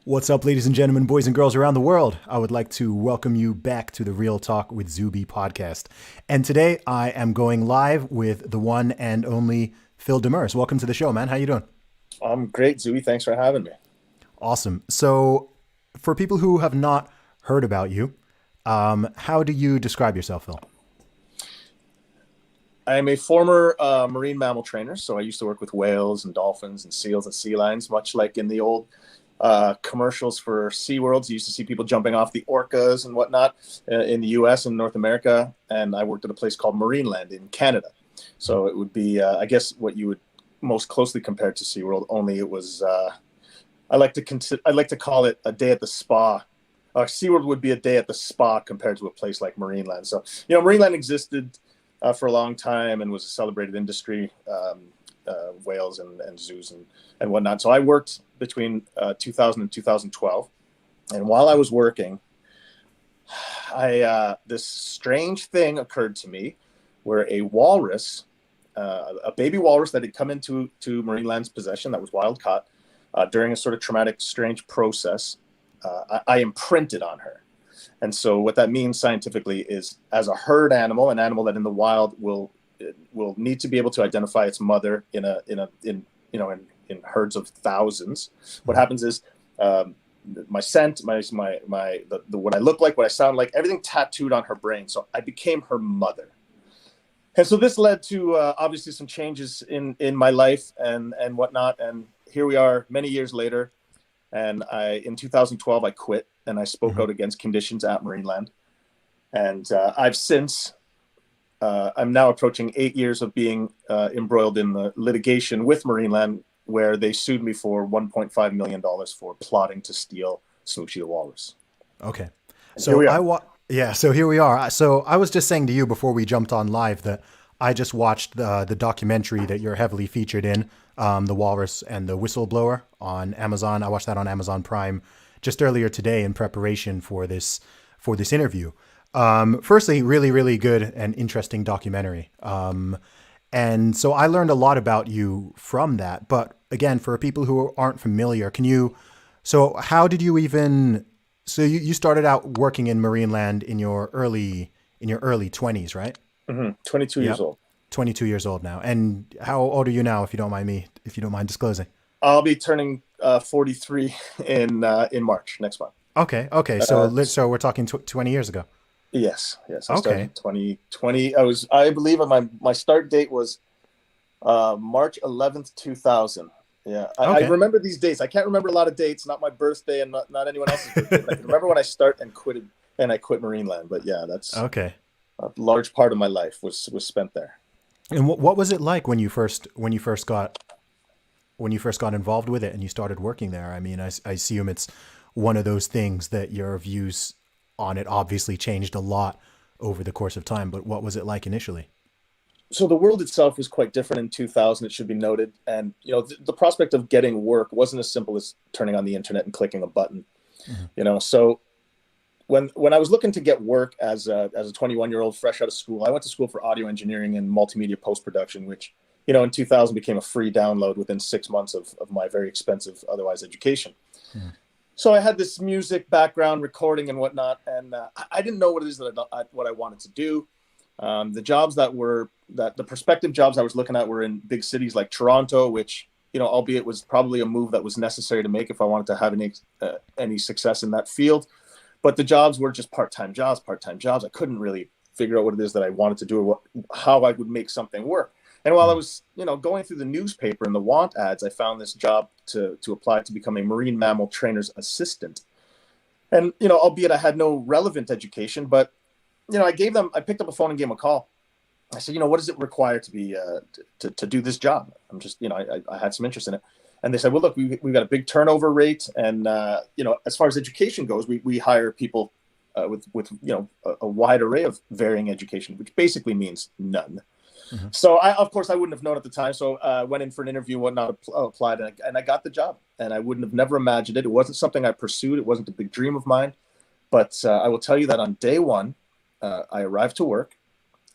What's up, ladies and gentlemen, boys and girls around the world? I would like to welcome you back to the Real Talk with Zuby podcast. And today I am going live with the one and only Phil Demers. Welcome to the show, man. How you doing? I'm great, Zuby. Thanks for having me. Awesome. So, for people who have not heard about you, how do you describe yourself, Phil? I am a former marine mammal trainer, so I used to work with whales and dolphins and seals and sea lions, much like in the old commercials for SeaWorlds. You used to see people jumping off the orcas and whatnot in the US and North America. And I worked at a place called Marineland in Canada. So it would be, I guess, what you would most closely compare to SeaWorld, only it was, I like to call it a day at the spa. SeaWorld would be a day at the spa compared to a place like Marineland. So, Marineland existed for a long time and was a celebrated industry, whales and zoos and whatnot. So I worked between 2000 and 2012. And while I was working, this strange thing occurred to me where a walrus, a baby walrus that had come into Marineland's possession that was wild caught during a sort of traumatic, strange process, I imprinted on her. And so what that means scientifically is, as a herd animal, an animal that in the wild will need to be able to identify its mother in herds of thousands. What happens is my scent, what I look like, what I sound like, everything tattooed on her brain. So I became her mother. And so this led to obviously some changes in my life and whatnot. And here we are many years later. And in 2012, I quit and I spoke out against conditions at Marineland. And I'm now approaching 8 years of being embroiled in the litigation with Marineland, where they sued me for $1.5 million for plotting to steal Smooshi the walrus. Okay. And here we are. So here we are. So I was just saying to you before we jumped on live that I just watched the documentary that you're heavily featured in, The Walrus and the Whistleblower on Amazon. I watched that on Amazon Prime just earlier today in preparation for this interview. Firstly, really, really good and interesting documentary. And so I learned a lot about you from that. But again, for people who aren't familiar, so how did you even, so you started out working in Marineland in your early 20s, right? 22 years Yep. old. 22 years old now. And how old are you now, if you don't mind disclosing? I'll be turning 43 in March next month. Okay. Okay. So we're talking 20 years ago. Yes. I started Okay. in 2020. I believe my start date was March 11th, 2000. Yeah, I Okay. remember these dates. I can't remember a lot of dates, not my birthday and not anyone else's birthday. But I can remember when I quit Marineland. But yeah, that's Okay. a large part of my life was spent there. And what was it like when you first got involved with it and you started working there? I mean, I assume it's one of those things that your views on it obviously changed a lot over the course of time. But what was it like initially? So the world itself was quite different in 2000. It should be noted, and the prospect of getting work wasn't as simple as turning on the internet and clicking a button. So when I was looking to get work as a 21-year-old fresh out of school, I went to school for audio engineering and multimedia post production, which in 2000 became a free download within 6 months of my very expensive otherwise education. So I had this music background, recording and whatnot, and I didn't know what it is what I wanted to do. The prospective jobs I was looking at were in big cities like Toronto, which, albeit was probably a move that was necessary to make if I wanted to have any success in that field. But the jobs were just part-time jobs. I couldn't really figure out what it is that I wanted to do or how I would make something work. And while I was, going through the newspaper and the want ads, I found this job to apply to become a marine mammal trainer's assistant. And, albeit I had no relevant education, but, I picked up a phone and gave them a call. I said, what does it require to be, to do this job? I'm just, I had some interest in it. And they said, well, look, we've got a big turnover rate. And, as far as education goes, we hire people with a wide array of varying education, which basically means none. So of course I wouldn't have known at the time. So I went in for an interview and whatnot, applied, and I got the job. And I wouldn't have never imagined it. It wasn't something I pursued. It wasn't a big dream of mine. But I will tell you that on day one, I arrived to work.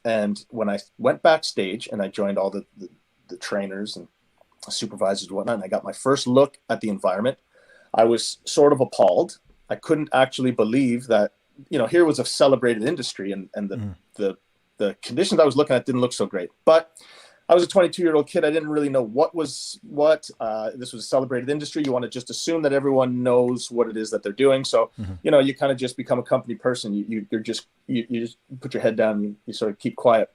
And when I went backstage and I joined all the trainers and supervisors and whatnot, and I got my first look at the environment, I was sort of appalled. I couldn't actually believe that, here was a celebrated industry, and the conditions I was looking at didn't look so great. But I was a 22-year-old kid. I didn't really know what was what. This was a celebrated industry. You want to just assume that everyone knows what it is that they're doing. So, you kind of just become a company person. You just put your head down. You sort of keep quiet.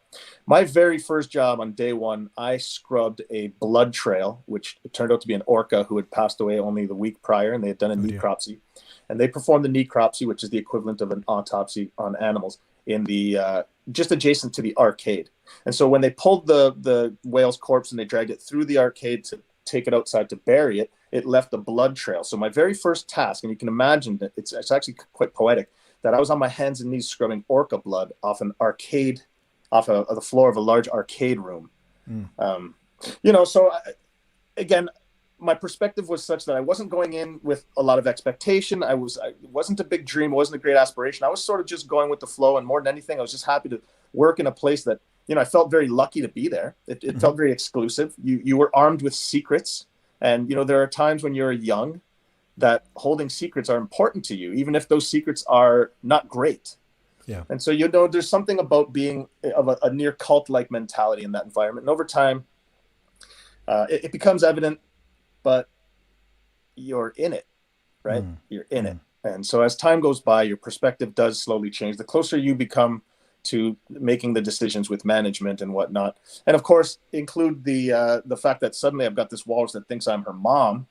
My very first job on day one, I scrubbed a blood trail, which it turned out to be an orca who had passed away only the week prior, and they had done a necropsy. And they performed the necropsy, which is the equivalent of an autopsy on animals, in the just adjacent to the arcade. And so when they pulled the whale's corpse and they dragged it through the arcade to take it outside to bury it, it left a blood trail. So my very first task, and you can imagine that it's actually quite poetic, that I was on my hands and knees scrubbing orca blood off an arcade, off the floor of a large arcade room. Again, my perspective was such that I wasn't going in with a lot of expectation. It wasn't a big dream. It wasn't a great aspiration. I was sort of just going with the flow. And more than anything, I was just happy to work in a place that, I felt very lucky to be there. It felt very exclusive. You were armed with secrets. And, there are times when you're young that holding secrets are important to you, even if those secrets are not great. Yeah. And so, there's something about being of a near cult-like mentality in that environment. And over time, it becomes evident, but you're in it, right? You're in it. And so as time goes by, your perspective does slowly change. The closer you become to making the decisions with management and whatnot. And of course, include the fact that suddenly I've got this walrus that thinks I'm her mom,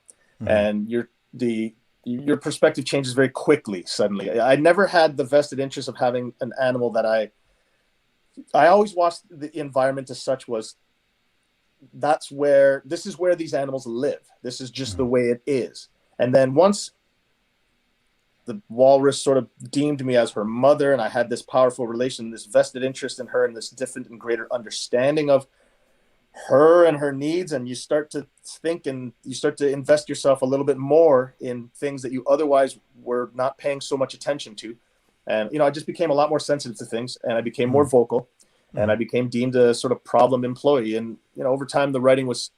and your perspective changes very quickly suddenly. I never had the vested interest of having an animal that I always watched the environment as such was, this is where these animals live. This is just the way it is. And then once the walrus sort of deemed me as her mother, and I had this powerful relation, this vested interest in her, and this different and greater understanding of her and her needs, and you start to think and you start to invest yourself a little bit more in things that you otherwise were not paying so much attention to. And, I just became a lot more sensitive to things, and I became more vocal. And I became deemed a sort of problem employee. And, over time, the writing was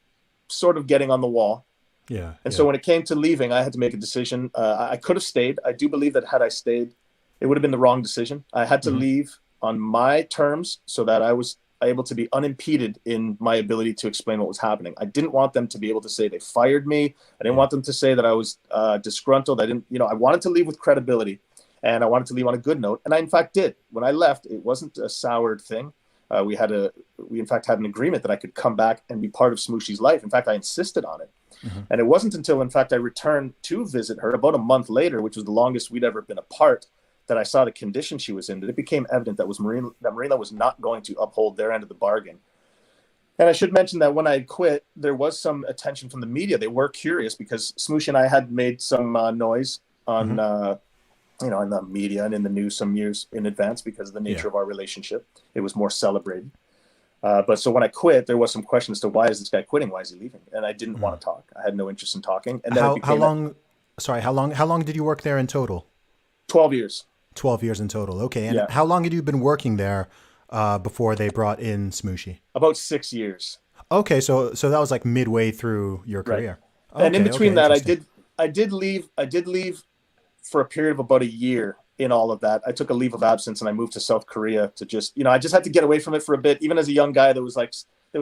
sort of getting on the wall. Yeah. And so when it came to leaving, I had to make a decision. I could have stayed. I do believe that had I stayed, it would have been the wrong decision. I had to leave on my terms so that I was able to be unimpeded in my ability to explain what was happening. I didn't want them to be able to say they fired me. I didn't want them to say that I was disgruntled. I wanted to leave with credibility, and I wanted to leave on a good note. And I, in fact, did. When I left, it wasn't a soured thing. We in fact had an agreement that I could come back and be part of Smooshy's life. In fact, I insisted on it. And it wasn't until, in fact, I returned to visit her about a month later, which was the longest we'd ever been apart, that I saw the condition she was in, that it became evident that Marineland was not going to uphold their end of the bargain. And I should mention that when I quit, there was some attention from the media. They were curious because Smooshi and I had made some noise on in the media and in the news some years in advance because of the nature of our relationship. It was more celebrated. But so when I quit, there was some question as to why is this guy quitting? Why is he leaving? And I didn't want to talk. I had no interest in talking. And then how long did you work there in total? 12 years. 12 years in total. Okay. And how long had you been working there before they brought in Smooshi? About 6 years. Okay. So that was like midway through your career. Right. And in between that, I did leave for a period of about a year. In all of that, I took a leave of absence and I moved to South Korea to just, I just had to get away from it for a bit. Even as a young guy, there was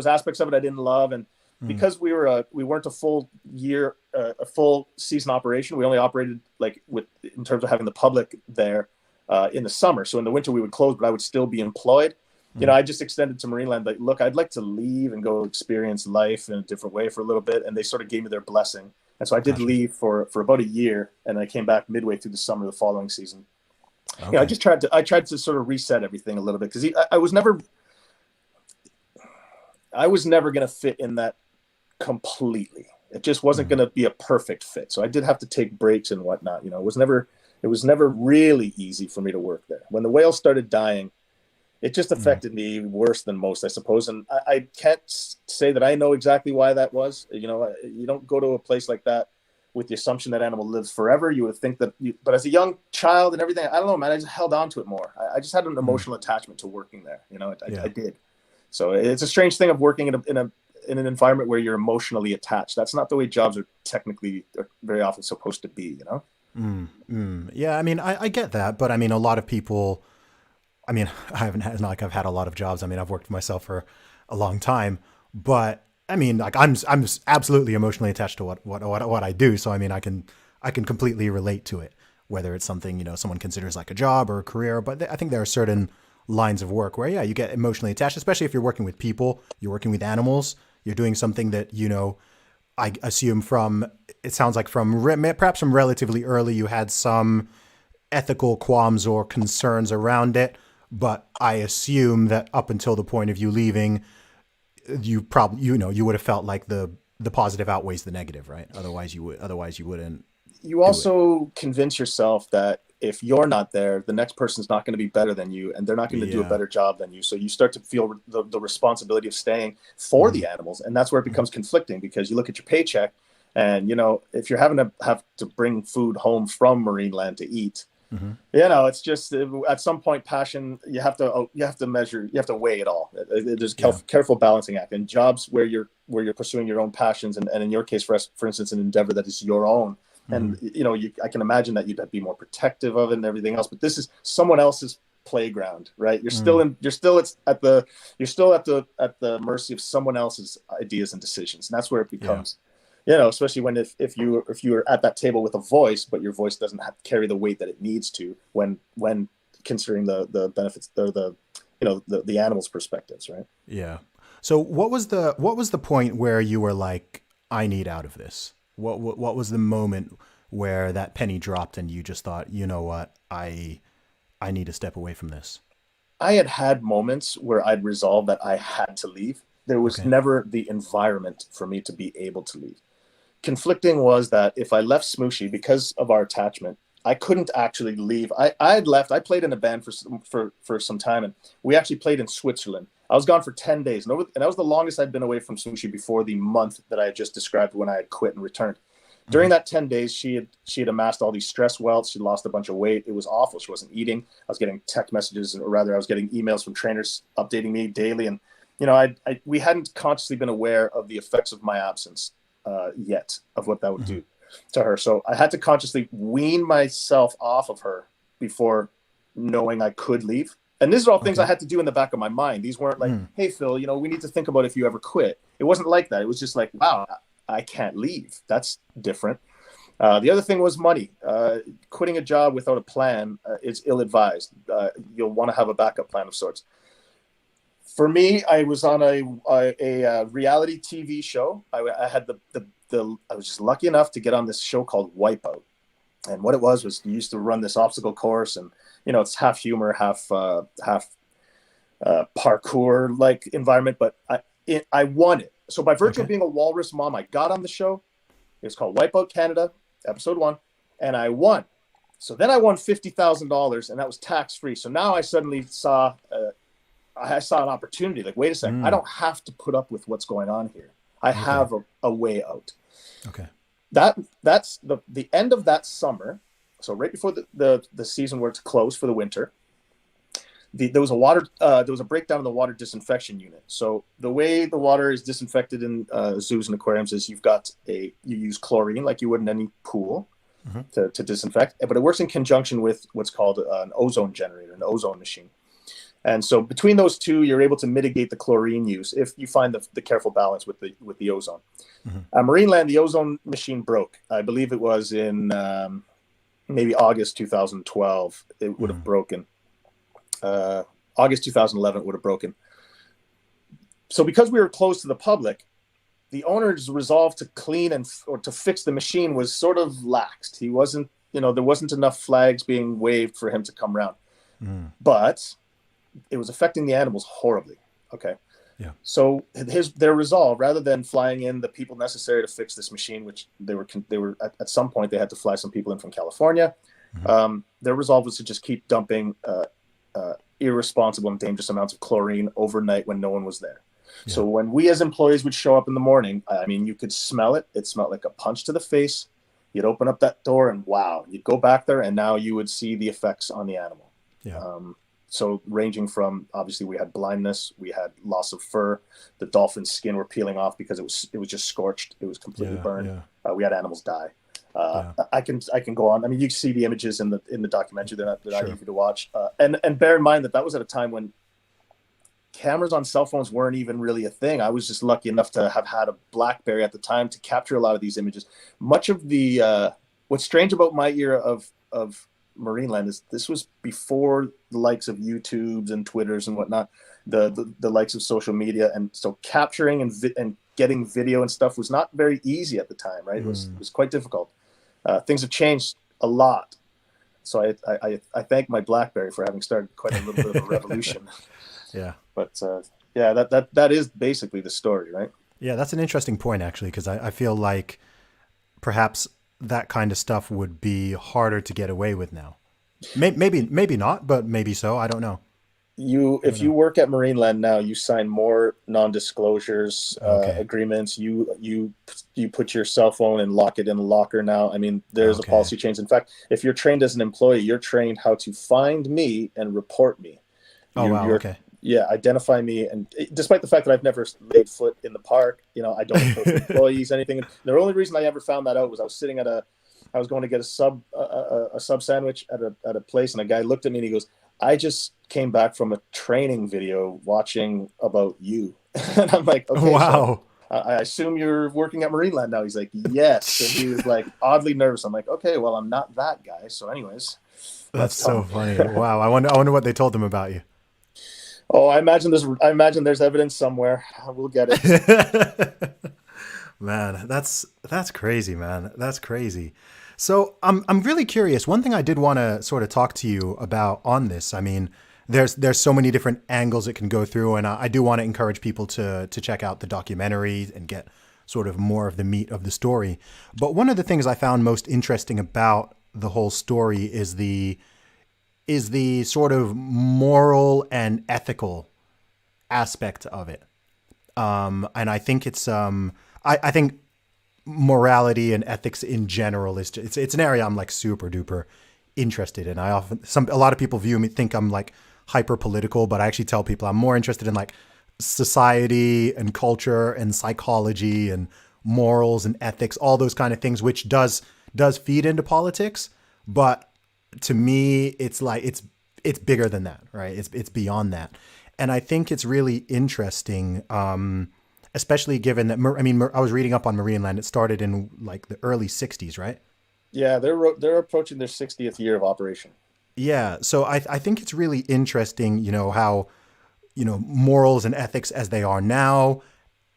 aspects of it I didn't love. And because we weren't a full year, a full season operation, we only operated in terms of having the public there in the summer. So in the winter we would close, but I would still be employed. I just extended to Marineland, like, look, I'd like to leave and go experience life in a different way for a little bit. And they sort of gave me their blessing. And so I did leave for about a year, and I came back midway through the summer of the following season. Okay. I tried to sort of reset everything a little bit because I was never going to fit in that completely. It just wasn't going to be a perfect fit. So I did have to take breaks and whatnot. It was never really easy for me to work there. When the whales started dying, it just affected me worse than most, I suppose. And I can't say that I know exactly why that was. You don't go to a place like that with the assumption that animal lives forever. You would think that, but as a young child and everything, I don't know, man, I just held on to it more. I just had an emotional attachment to working there. I did. So it's a strange thing of working in in an environment where you're emotionally attached. That's not the way jobs are technically very often supposed to be, you know? Yeah, I mean, I get that, but I mean, a lot of people, I mean, I haven't had, it's not like I've had a lot of jobs. I mean, I've worked for myself for a long time, but I mean, like I'm absolutely emotionally attached to what I do. So I mean, I can completely relate to it, whether it's something, you know, someone considers like a job or a career. But I think there are certain lines of work where, yeah, you get emotionally attached, especially if you're working with people, you're working with animals, you're doing something that, you know, I assume from, it sounds like from perhaps from relatively early, you had some ethical qualms or concerns around it. But I assume that up until the point of you leaving, you probably, you know, you would have felt like the positive outweighs the negative, right? Otherwise you wouldn't You do it. also convince yourself that if you're not there, the next person's not going to be better than you, and they're not going to do a Yeah. better job than you. So you start to feel the responsibility of staying for the animals, and that's where it becomes conflicting, because you look at your paycheck, and you know, if you're have to bring food home from Marineland to eat, Mm-hmm. you know, it's just at some point, passion, you have to measure, you have to weigh it all. There's Yeah. careful balancing act. In jobs where you're pursuing your own passions, and in your case, for instance, an endeavor that is your own, Mm-hmm. and you know, I can imagine that you'd be more protective of it and everything else. But this is someone else's playground, right? You're still at the mercy of someone else's ideas and decisions, and that's where it Yeah. becomes, you know, especially when if you're at that table with a voice, but your voice doesn't have to carry the weight that it needs to when considering the benefits, or the, you know, the animals' perspectives, right? Yeah. So what was the point where you were like, I need out of this? What was the moment where that penny dropped and you just thought, you know what, I need to step away from this? I had moments where I'd resolved that I had to leave. There was Okay. never the environment for me to be able to leave. Conflicting was that if I left Smooshi because of our attachment, I couldn't actually leave. I had left. I played in a band for some time, and we actually played in Switzerland. I was gone for 10 days, and that was the longest I'd been away from Smooshi before the month that I had just described when I had quit and returned. Mm-hmm. During that 10 days, she had amassed all these stress welts. She lost a bunch of weight. It was awful. She wasn't eating. I was getting text messages, or rather, I was getting emails from trainers updating me daily. And you know, we hadn't consciously been aware of the effects of my absence yet, of what that would Mm-hmm. do to her. So I had to consciously wean myself off of her before knowing I could leave. And these are all things I Okay. had to do in the back of my mind. These weren't like, Mm. hey, Phil, you know, we need to think about if you ever quit. It wasn't like that. It was just like, wow, I can't leave. That's different. The other thing was money. Quitting a job without a plan is ill-advised. You'll want to have a backup plan of sorts. For me, I was on a reality TV show. I had I was just lucky enough to get on this show called Wipeout. And what it was you used to run this obstacle course, and you know, it's half humor, half parkour like environment. But I won it. So by virtue of Okay. being a walrus mom, I got on the show. It was called Wipeout Canada, episode 1, and I won. So then I won $50,000, and that was tax free. So now I suddenly saw an opportunity. Like, wait a second, I Mm. don't have to put up with what's going on here. I Okay. have a way out. Okay. That's the end of that summer. So right before the season where it's closed for the winter, there was a breakdown in the water disinfection unit. So the way the water is disinfected in zoos and aquariums is you use chlorine like you would in any pool Mm-hmm. to disinfect, but it works in conjunction with what's called an ozone generator, an ozone machine. And so between those two, you're able to mitigate the chlorine use if you find the careful balance with the ozone. Mm-hmm. Marineland, the ozone machine broke. I believe it was in maybe August 2012. It would have broken. August 2011 would have broken. So because we were closed to the public, the owner's resolve to clean or to fix the machine was sort of laxed. He wasn't, you know, there wasn't enough flags being waved for him to come around. Mm. But it was affecting the animals horribly. Okay. Yeah. So their resolve, rather than flying in the people necessary to fix this machine, which they were at some point they had to fly some people in from California. Mm-hmm. Their resolve was to just keep dumping irresponsible and dangerous amounts of chlorine overnight when no one was there. Yeah. So when we as employees would show up in the morning, I mean, you could smell it. It smelled like a punch to the face. You'd open up that door and wow, you'd go back there and now you would see the effects on the animal. Yeah. So ranging from, obviously we had blindness, we had loss of fur, the dolphin's skin were peeling off because it was just scorched, it was completely burned. We had animals die. I can go on. I mean, you see the images in the documentary. They're not easy to watch. And bear in mind that was at a time when cameras on cell phones weren't even really a thing. I was just lucky enough to have had a BlackBerry at the time to capture a lot of these images. Much of the what's strange about my era of Marineland is this was before the likes of YouTubes and Twitters and whatnot, the likes of social media, and so capturing and getting video and stuff was not very easy at the time, right? It was quite difficult. Things have changed a lot, so I thank my BlackBerry for having started quite a little bit of a revolution. Yeah. But that is basically the story, right? Yeah, that's an interesting point, actually, because I feel like perhaps that kind of stuff would be harder to get away with now. Maybe not, but maybe so. I don't know. If you work at Marineland now, you sign more non-disclosures agreements. You put your cell phone and lock it in the locker now. I mean, there's a policy change. In fact, if you're trained as an employee, you're trained how to find me and report me. Okay. Yeah, identify me. And despite the fact that I've never laid foot in the park, I don't approach employees, anything. The only reason I ever found that out was I was going to get a sub sandwich at a place, and a guy looked at me and he goes, "I just came back from a training video watching about you." And I'm like, "Okay, wow. So I assume you're working at Marineland now." He's like, "Yes." And he was like oddly nervous. I'm like, "Okay, well, I'm not that guy." So anyways. That's so funny. Wow. I wonder what they told them about you. Oh, I imagine there's evidence somewhere. We'll get it. Man, that's crazy, man. That's crazy. So I'm really curious. One thing I did want to sort of talk to you about on this. I mean, there's so many different angles it can go through, and I do want to encourage people to check out the documentary and get sort of more of the meat of the story. But one of the things I found most interesting about the whole story is the sort of moral and ethical aspect of it. And I think it's I think morality and ethics in general is it's an area I'm like super duper interested in. A lot of people think I'm like hyper political, but I actually tell people I'm more interested in like society and culture and psychology and morals and ethics, all those kind of things, which does feed into politics. But to me, it's like it's bigger than that, right? It's beyond that, and I think it's really interesting, especially given that I was reading up on Marineland. It started in like the early '60s, right? Yeah, they're approaching their 60th year of operation. Yeah, so I think it's really interesting, how morals and ethics as they are now,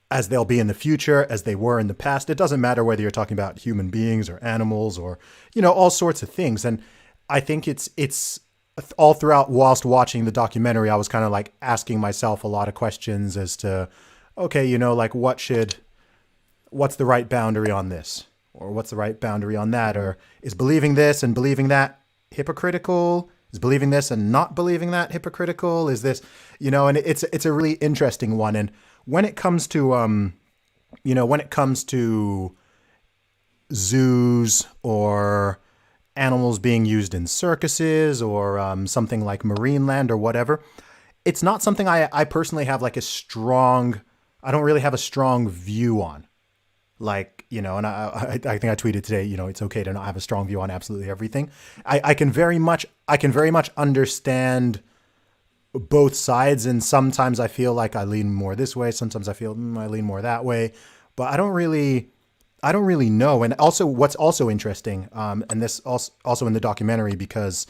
as they'll be in the future, as they were in the past. It doesn't matter whether you're talking about human beings or animals or all sorts of things. And I think it's all throughout whilst watching the documentary, I was kind of like asking myself a lot of questions as to, okay, like what's the right boundary on this? Or what's the right boundary on that? Or is believing this and believing that hypocritical? Is believing this and not believing that hypocritical? Is this, and it's a really interesting one. And when it comes to, zoos or animals being used in circuses or something like Marineland or whatever, it's not something I personally have like I don't really have a strong view on. Like, and I think I tweeted today, it's okay to not have a strong view on absolutely everything. I can very much understand both sides. And sometimes I feel like I lean more this way. Sometimes I feel I lean more that way, but I don't really know. And also what's also interesting, and this also in the documentary, because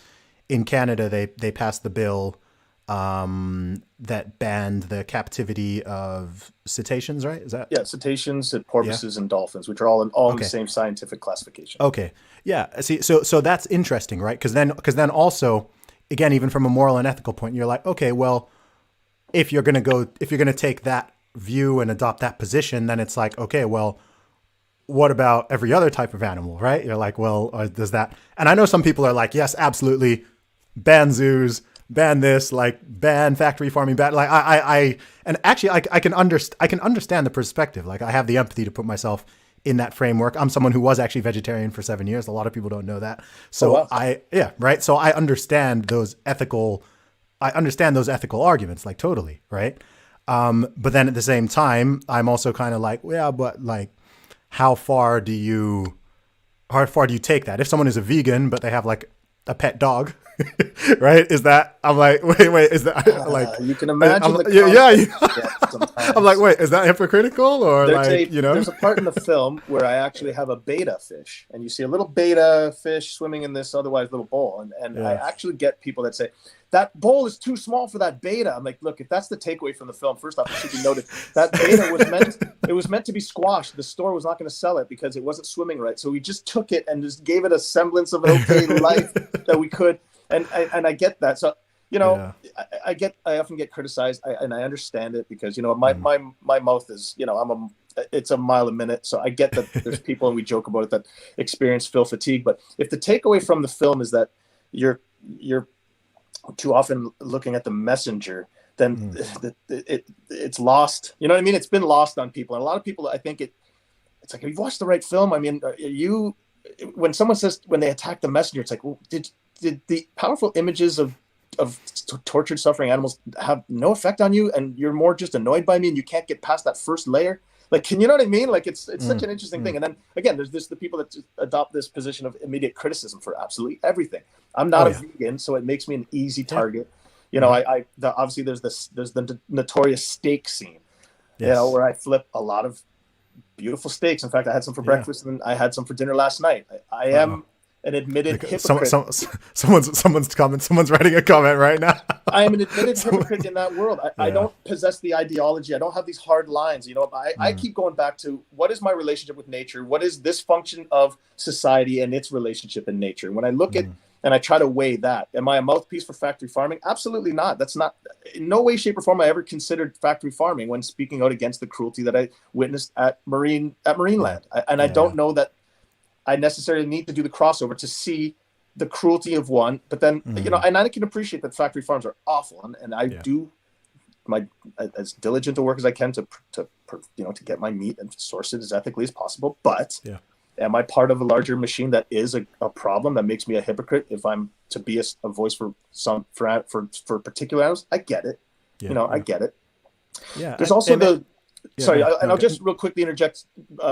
in Canada, they passed the bill that banned the captivity of cetaceans, right? Is that? Yeah, cetaceans, porpoises, and dolphins, which are all in the same scientific classification. Okay. Yeah. See, so that's interesting, right? Because then also, again, even from a moral and ethical point, you're like, okay, well, if you're gonna take that view and adopt that position, then it's like, okay, well, what about every other type of animal, right? You're like, well, does that? And I know some people are like, yes, absolutely, ban zoos, ban this, like ban factory farming, ban like I can understand the perspective. Like I have the empathy to put myself in that framework. I'm someone who was actually vegetarian for 7 years. A lot of people don't know that. So So I understand those ethical I understand those ethical arguments, like totally, right? But then at the same time, I'm also kind of like, yeah, but like, how far do you how far do you take that? If someone is a vegan but they have like a pet dog, right? Is that I'm like, wait, is that like You can imagine the yeah, conflict yeah. you get I'm like, sometimes. wait, is that hypocritical or like, There's a part in the film where I actually have a beta fish, and you see a little beta fish swimming in this otherwise little bowl, and I Yeah. actually get people that say that bowl is too small for that beta. I'm like, look, if that's the takeaway from the film, first off, it should be noted that beta was meant to be squashed. The store was not going to sell it because it wasn't swimming right, so we just took it and just gave it a semblance of an okay life that we could, and I get that. So you know, Yeah. I often get criticized, and I understand it because, you know, my mouth is, you know, it's a mile a minute. So I get that there's people, and we joke about it, that experience fill fatigue. But if the takeaway from the film is that you're too often looking at the messenger, then it's lost. You know what I mean? It's been lost on people. And a lot of people, I think it's like, have you watched the right film? I mean, when someone says, when they attack the messenger, it's like, well, did the powerful images of tortured, suffering animals have no effect on you, and you're more just annoyed by me, and you can't get past that first layer? Like, can you know what I mean? Like, it's such an interesting thing. And then again, there's the people that just adopt this position of immediate criticism for absolutely everything. I'm not vegan, so it makes me an easy target. You know, obviously there's the notorious steak scene, you know, where I flip a lot of beautiful steaks. In fact, I had some for breakfast, and I had some for dinner last night. I am an admitted hypocrite. Someone's writing a comment right now. I am an admitted hypocrite in that world. I don't possess the ideology. I don't have these hard lines. You know, I keep going back to, what is my relationship with nature? What is this function of society and its relationship in nature? When I look at, and I try to weigh that, am I a mouthpiece for factory farming? Absolutely not. That's not, in no way, shape, or form I ever considered factory farming when speaking out against the cruelty that I witnessed at Marineland. I don't know that I necessarily need to do the crossover to see the cruelty of one, but then, you know, and I can appreciate that factory farms are awful, and I do my as diligent a work as I can to you know, to get my meat and source it as ethically as possible. But am I part of a larger machine that is a problem that makes me a hypocrite if I'm to be a voice for particular animals? I get it. You know, I get it. Yeah. There's also I'll just real quickly interject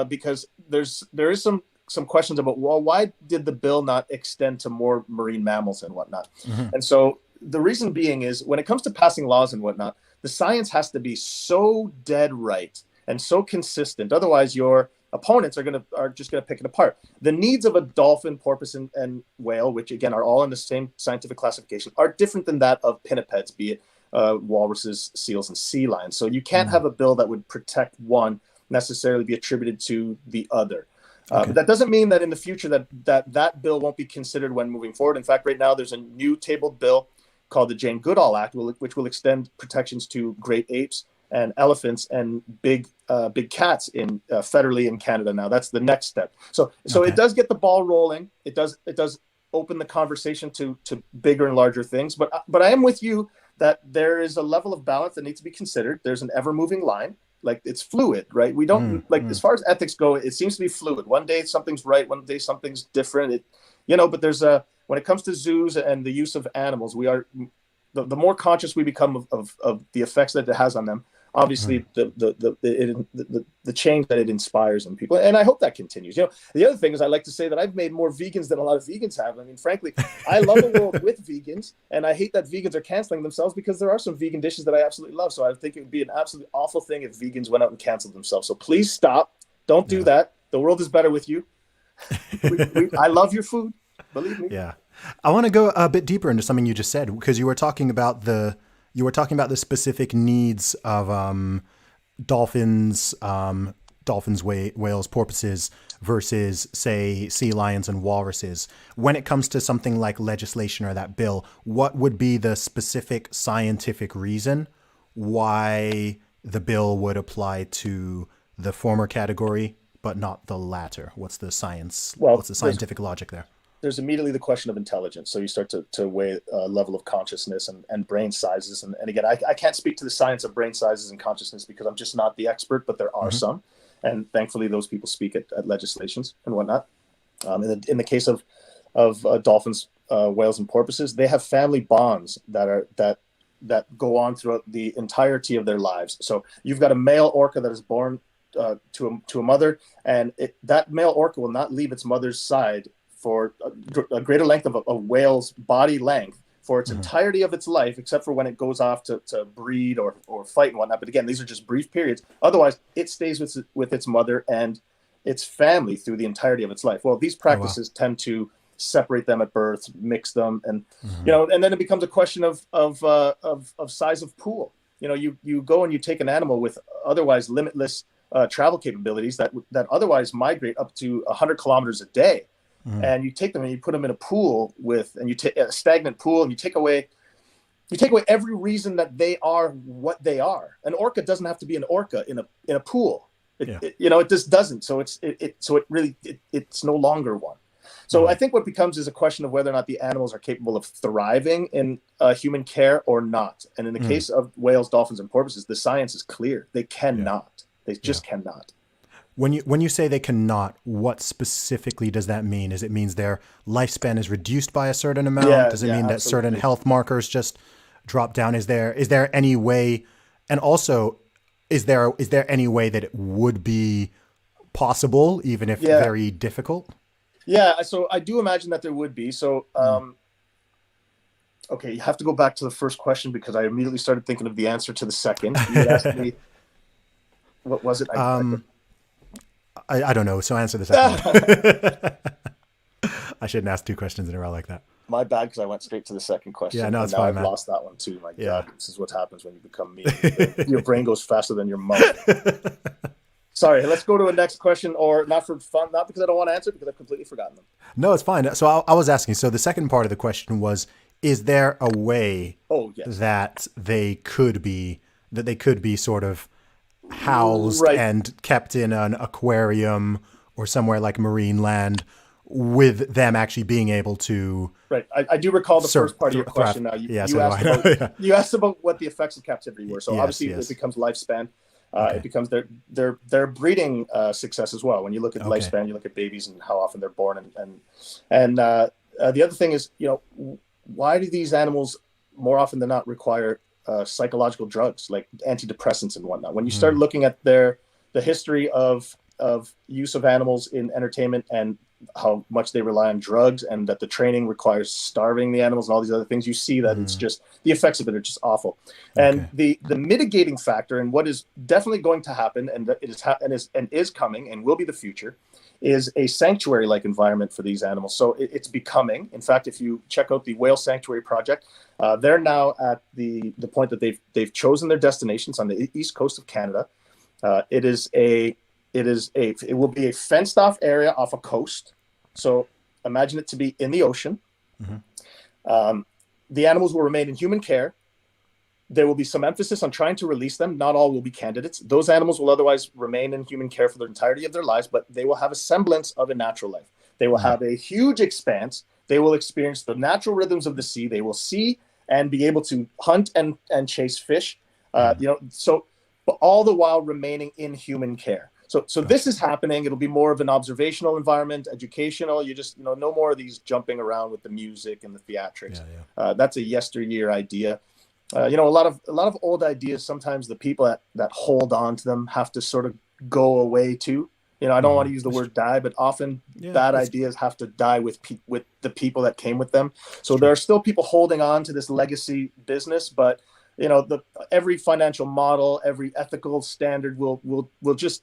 because there is some questions about, well, why did the bill not extend to more marine mammals and whatnot? And so the reason being is, when it comes to passing laws and whatnot, the science has to be so dead right and so consistent. Otherwise, your opponents are just gonna pick it apart. The needs of a dolphin, porpoise, and whale, which again are all in the same scientific classification, are different than that of pinnipeds, be it walruses, seals, and sea lions. So you can't have a bill that would protect one necessarily be attributed to the other. But that doesn't mean that in the future that bill won't be considered when moving forward. In fact, right now there's a new tabled bill called the Jane Goodall Act, which will extend protections to great apes and elephants and big cats federally in Canada. Now that's the next step. So it does get the ball rolling. It does open the conversation to bigger and larger things. But I am with you that there is a level of balance that needs to be considered. There's an ever moving line. Like, it's fluid, right? We don't as far as ethics go, it seems to be fluid. One day something's right, one day something's different. But there's when it comes to zoos and the use of animals, we are the more conscious we become of the effects that it has on them. Obviously, the change that it inspires in people, and I hope that continues. You know, the other thing is, I like to say that I've made more vegans than a lot of vegans have. I mean, frankly, I love a world with vegans, and I hate that vegans are canceling themselves, because there are some vegan dishes that I absolutely love. So I think it would be an absolutely awful thing if vegans went out and canceled themselves. So please stop. Don't do that. The world is better with you. I love your food. Believe me. Yeah. I want to go a bit deeper into something you just said, because you were talking about the specific needs of dolphins, whales, porpoises versus, say, sea lions and walruses. When it comes to something like legislation or that bill, what would be the specific scientific reason why the bill would apply to the former category but not the latter? What's the science? What's the scientific logic there? There's immediately the question of intelligence. So you start to weigh a level of consciousness and brain sizes. And again, I can't speak to the science of brain sizes and consciousness because I'm just not the expert, but there are some. And thankfully, those people speak at legislations and whatnot. In the case of dolphins, whales, and porpoises, they have family bonds that that go on throughout the entirety of their lives. So you've got a male orca that is born to a mother, and that male orca will not leave its mother's side for a greater length of a whale's body length for its entirety of its life, except for when it goes off to breed or fight and whatnot. But again, these are just brief periods. Otherwise, it stays with its mother and its family through the entirety of its life. Well, these practices tend to separate them at birth, mix them, and and then it becomes a question of size of pool. You go and you take an animal with otherwise limitless travel capabilities that otherwise migrate up to 100 kilometers a day, and you take them and you put them in a pool and you take a stagnant pool, and you take away every reason that they are what they are. An orca doesn't have to be an orca in a pool. It just doesn't. So it's no longer one. So I think what becomes is a question of whether or not the animals are capable of thriving in human care or not. And in the case of whales, dolphins, and porpoises, the science is clear. They cannot. They just cannot. When you say they cannot, what specifically does that mean? Does it mean their lifespan is reduced by a certain amount? Does it mean that certain health markers just drop down? Is there any way, and also is there any way that it would be possible, even if very difficult? Yeah, so I do imagine that there would be. So, okay, you have to go back to the first question because I immediately started thinking of the answer to the second. You had asked me, what was it? I don't know. So answer the second one. I shouldn't ask two questions in a row like that. My bad, because I went straight to the second question. Yeah, no, it's now fine, I've man. lost that one too. My God, this is what happens when you become me. Your brain goes faster than your mouth. Sorry, let's go to a next question, or not for fun, not because I don't want to answer, because I've completely forgotten them. No, it's fine. So I was asking, so the second part of the question was, is there a way that they could be sort of housed and kept in an aquarium or somewhere like Marineland with them actually being able to... Right. I do recall the first part of your question now. You asked about what the effects of captivity were. So obviously it becomes lifespan. It becomes their breeding success as well. When you look at lifespan, you look at babies and how often they're born, and the other thing is, why do these animals more often than not require psychological drugs like antidepressants and whatnot? When you start looking at the history of use of animals in entertainment and how much they rely on drugs, and that the training requires starving the animals and all these other things, you see that it's just, the effects of it are just awful. And the mitigating factor, and what is definitely going to happen, and it is coming and will be the future, is a sanctuary-like environment for these animals. So it's becoming, in fact, if you check out the Whale Sanctuary Project, they're now at the point that they've chosen their destinations on the east coast of Canada. It will be a fenced off area off a coast. So imagine it to be in the ocean. The animals will remain in human care. There will be some emphasis on trying to release them. Not all will be candidates. Those animals will otherwise remain in human care for the entirety of their lives, but they will have a semblance of a natural life. They will have a huge expanse. They will experience the natural rhythms of the sea. They will see and be able to hunt and chase fish. So but all the while remaining in human care. So this is happening. It'll be more of an observational environment, educational. You just, no more of these jumping around with the music and the theatrics. That's a yesteryear idea. A lot of old ideas, sometimes the people that hold on to them have to sort of go away too. I don't want to use the word die, but often bad ideas have to die with the people that came with them. So there are still people holding on to this legacy business, but every financial model, every ethical standard will just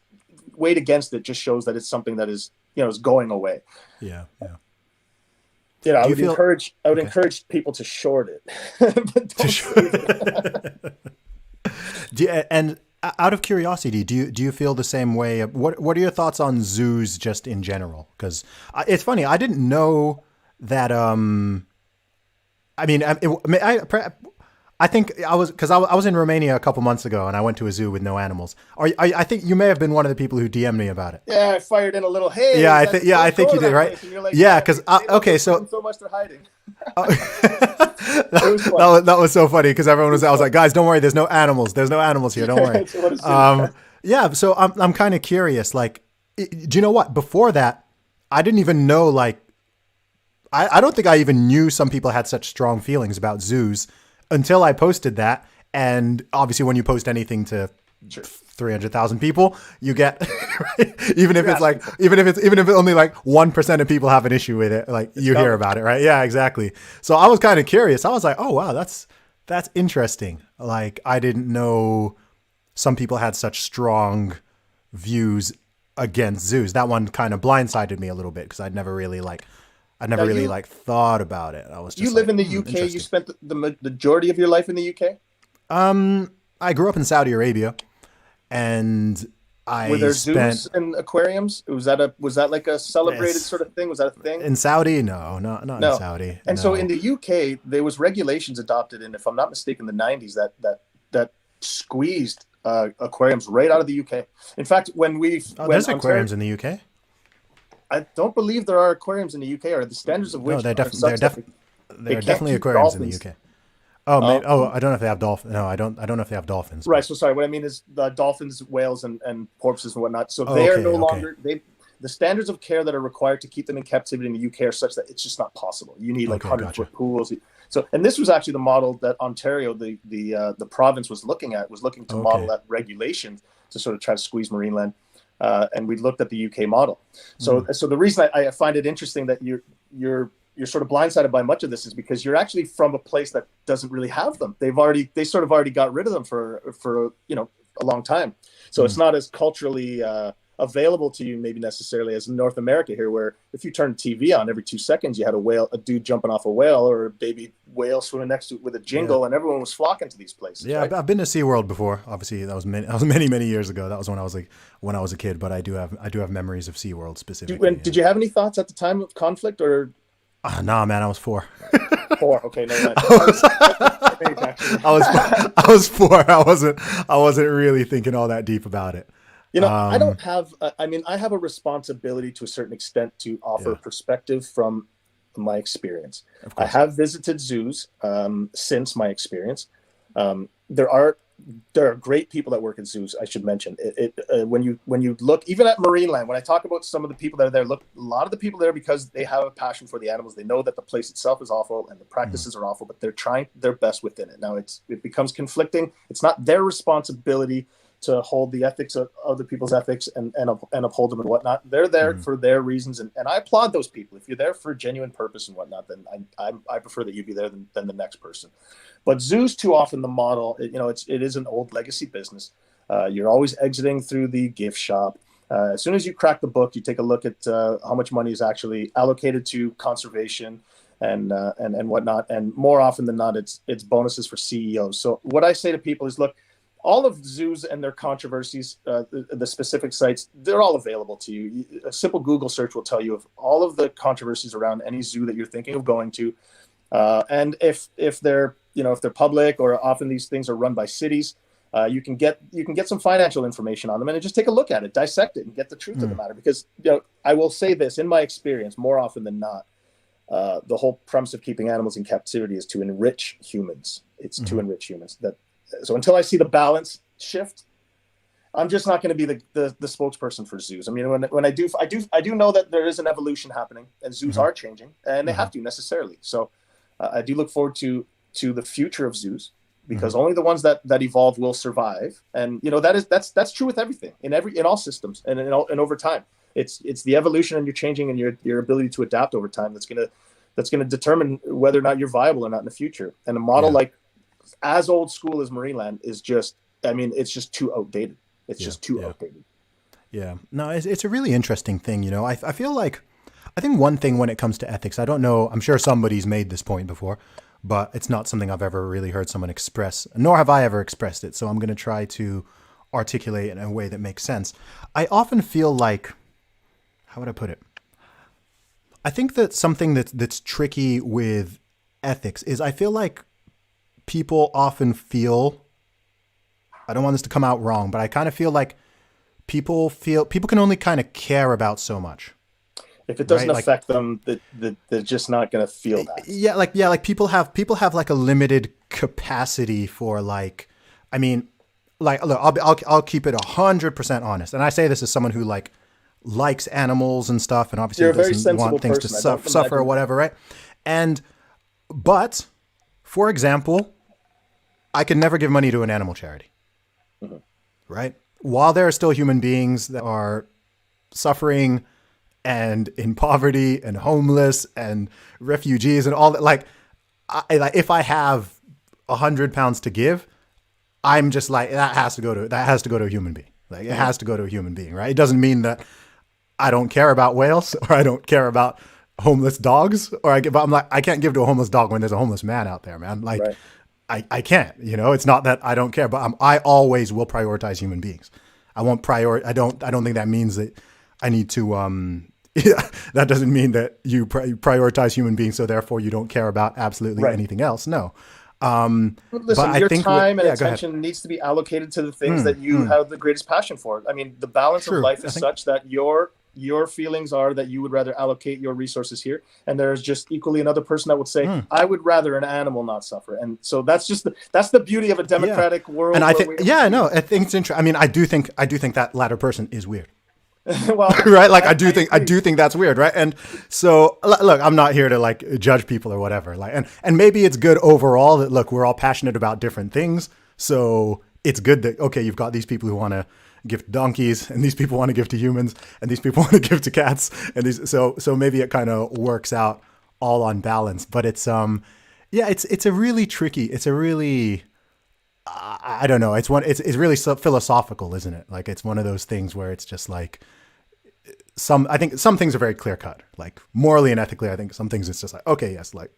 weight against it. Just shows that it's something that is going away. I would encourage people to short it. But don't and out of curiosity, do you feel the same way? What are your thoughts on zoos just in general? Because it's funny, I didn't know that. I think I was in Romania a couple months ago, and I went to a zoo with no animals. I think you may have been one of the people who DM'd me about it. Yeah, I fired in a little. Hey. Yeah, I think you did, right? Like, because so much they're hiding. That was so funny because everyone was. I was like, guys, don't worry. There's no animals. There's no animals here. Don't worry. So I'm kind of curious. Like, do you know what? Before that, I didn't even know. Like, I don't think I even knew some people had such strong feelings about zoos. until I posted that. And obviously when you post anything to 300,000 people, you get, even if it's only like 1% of people have an issue with it, like you hear about it, right? Yeah, exactly. So I was kind of curious. I was like, oh wow, that's interesting. Like I didn't know some people had such strong views against zoos. That one kind of blindsided me a little bit because I'd never really thought about it. I was just you live in the UK. You spent the majority of your life in the UK. I grew up in Saudi Arabia, and were there zoos and aquariums? Was that like a celebrated sort of thing? Was that a thing in Saudi? No, not in Saudi. And so in the UK, there was regulations adopted in, if I'm not mistaken, the 90s that squeezed aquariums right out of the UK. In fact, there's aquariums in the UK. I don't believe there are aquariums in the UK, or the standards of which there are definitely aquariums in the UK. Oh, I don't know if they have dolphins. No, I don't know if they have dolphins. Right. So sorry. What I mean is the dolphins, whales, and porpoises and whatnot. So they are no longer the standards of care that are required to keep them in captivity in the UK are such that it's just not possible. You need like 100-foot pools. So, and this was actually the model that Ontario, the province, was looking to model that regulation to sort of try to squeeze Marineland. And we looked at the UK model. So the reason I find it interesting that you're sort of blindsided by much of this is because you're actually from a place that doesn't really have them. They sort of already got rid of them for a long time. So it's not as culturally available to you maybe necessarily as in North America here, where if you turn TV on every 2 seconds, you had a dude jumping off a whale or a baby whale swimming next to it with a jingle, and everyone was flocking to these places. Yeah, right? I've been to SeaWorld before. Obviously, that was many years ago. That was when I was a kid, but I do have memories of SeaWorld specifically. Did you have any thoughts at the time of conflict or? Nah, man, I was 4. 4, okay, no. I was 4. I wasn't really thinking all that deep about it. I don't have. I have a responsibility to a certain extent to offer perspective from my experience. I have visited zoos since my experience. There are great people that work at zoos. I should mention when you look even at Marineland. When I talk about some of the people that are there, look, a lot of the people there because they have a passion for the animals. They know that the place itself is awful and the practices are awful, but they're trying their best within it. Now it becomes conflicting. It's not their responsibility to hold the ethics of other people's ethics and uphold them and whatnot. They're there for their reasons, and I applaud those people. If you're there for a genuine purpose and whatnot, then I prefer that you be there than the next person. But zoos, too often the model, it is an old legacy business. You're always exiting through the gift shop. As soon as you crack the book, you take a look at how much money is actually allocated to conservation and whatnot. And more often than not, it's bonuses for CEOs. So what I say to people is, look, all of zoos and their controversies, the specific sites, they're all available to you. A simple Google search will tell you of all of the controversies around any zoo that you're thinking of going to. And if they're public, or often these things are run by cities, you can get some financial information on them and just take a look at it, dissect it, and get the truth of the matter. Because I will say this, in my experience, more often than not, the whole premise of keeping animals in captivity is to enrich humans. It's to enrich humans. So until I see the balance shift, I'm just not going to be the spokesperson for zoos. I mean, when I do know that there is an evolution happening and zoos are changing, and they have to necessarily. So I do look forward to the future of zoos, because only the ones that evolve will survive. And that's true with everything in all systems and over time. It's the evolution, and you're changing, and your ability to adapt over time that's gonna determine whether or not you're viable or not in the future. And a model like as old school as Marineland is just, it's just too outdated. It's just too outdated. Yeah. No, it's a really interesting thing. I feel like, I think one thing when it comes to ethics, I don't know, I'm sure somebody's made this point before, but it's not something I've ever really heard someone express, nor have I ever expressed it. So I'm going to try to articulate it in a way that makes sense. I often feel like, how would I put it? I think that something that's tricky with ethics is, I feel like people often feel, I don't want this to come out wrong, but I kind of feel like people can only kind of care about so much. If it doesn't affect them, they're just not going to feel that. Like people have like a limited capacity for look, I'll keep it 100% honest. And I say this as someone who likes animals and stuff, and obviously doesn't want things to suffer or whatever, right? But for example, I could never give money to an animal charity, Mm-hmm. right? While there are still human beings that are suffering and in poverty and homeless and refugees and all that, like, like if I have £100 to give, I'm just like, that has to go to a human being. Like, it has to go to a human being, right? It doesn't mean that I don't care about whales or I don't care about homeless dogs, but I'm like, I can't give to a homeless dog when there's a homeless man out there, man. Like, Right. I can't, it's not that I don't care, but I always will prioritize human beings. I won't I don't think that means that I need to, yeah, that doesn't mean that you prioritize human beings, so therefore you don't care about absolutely Right. anything else. No. Listen, But your I think time and yeah, go ahead. attention needs to be allocated to the things that you have the greatest passion for. I mean, the balance of True. life I is think such that your feelings are that you would rather allocate your resources here, and there's just equally another person that would say, I would rather an animal not suffer. And so that's the beauty of a yeah. democratic world. And I where think I think it's interesting. I mean, I do think that latter person is weird. well, Right? Like, I do think that's weird, right? And so, look, I'm not here to like judge people or whatever. Like, and maybe it's good overall that, look, we're all passionate about different things. So it's good that, okay, you've got these people who want to give to donkeys, and these people want to give to humans, and these people want to give to cats, and so maybe it kind of works out all on balance. But it's it's a really tricky. It's a really I don't know. It's really philosophical, isn't it? Like, it's one of those things where it's just like, I think some things are very clear cut, like morally and ethically. I think some things it's just like, okay, yes, like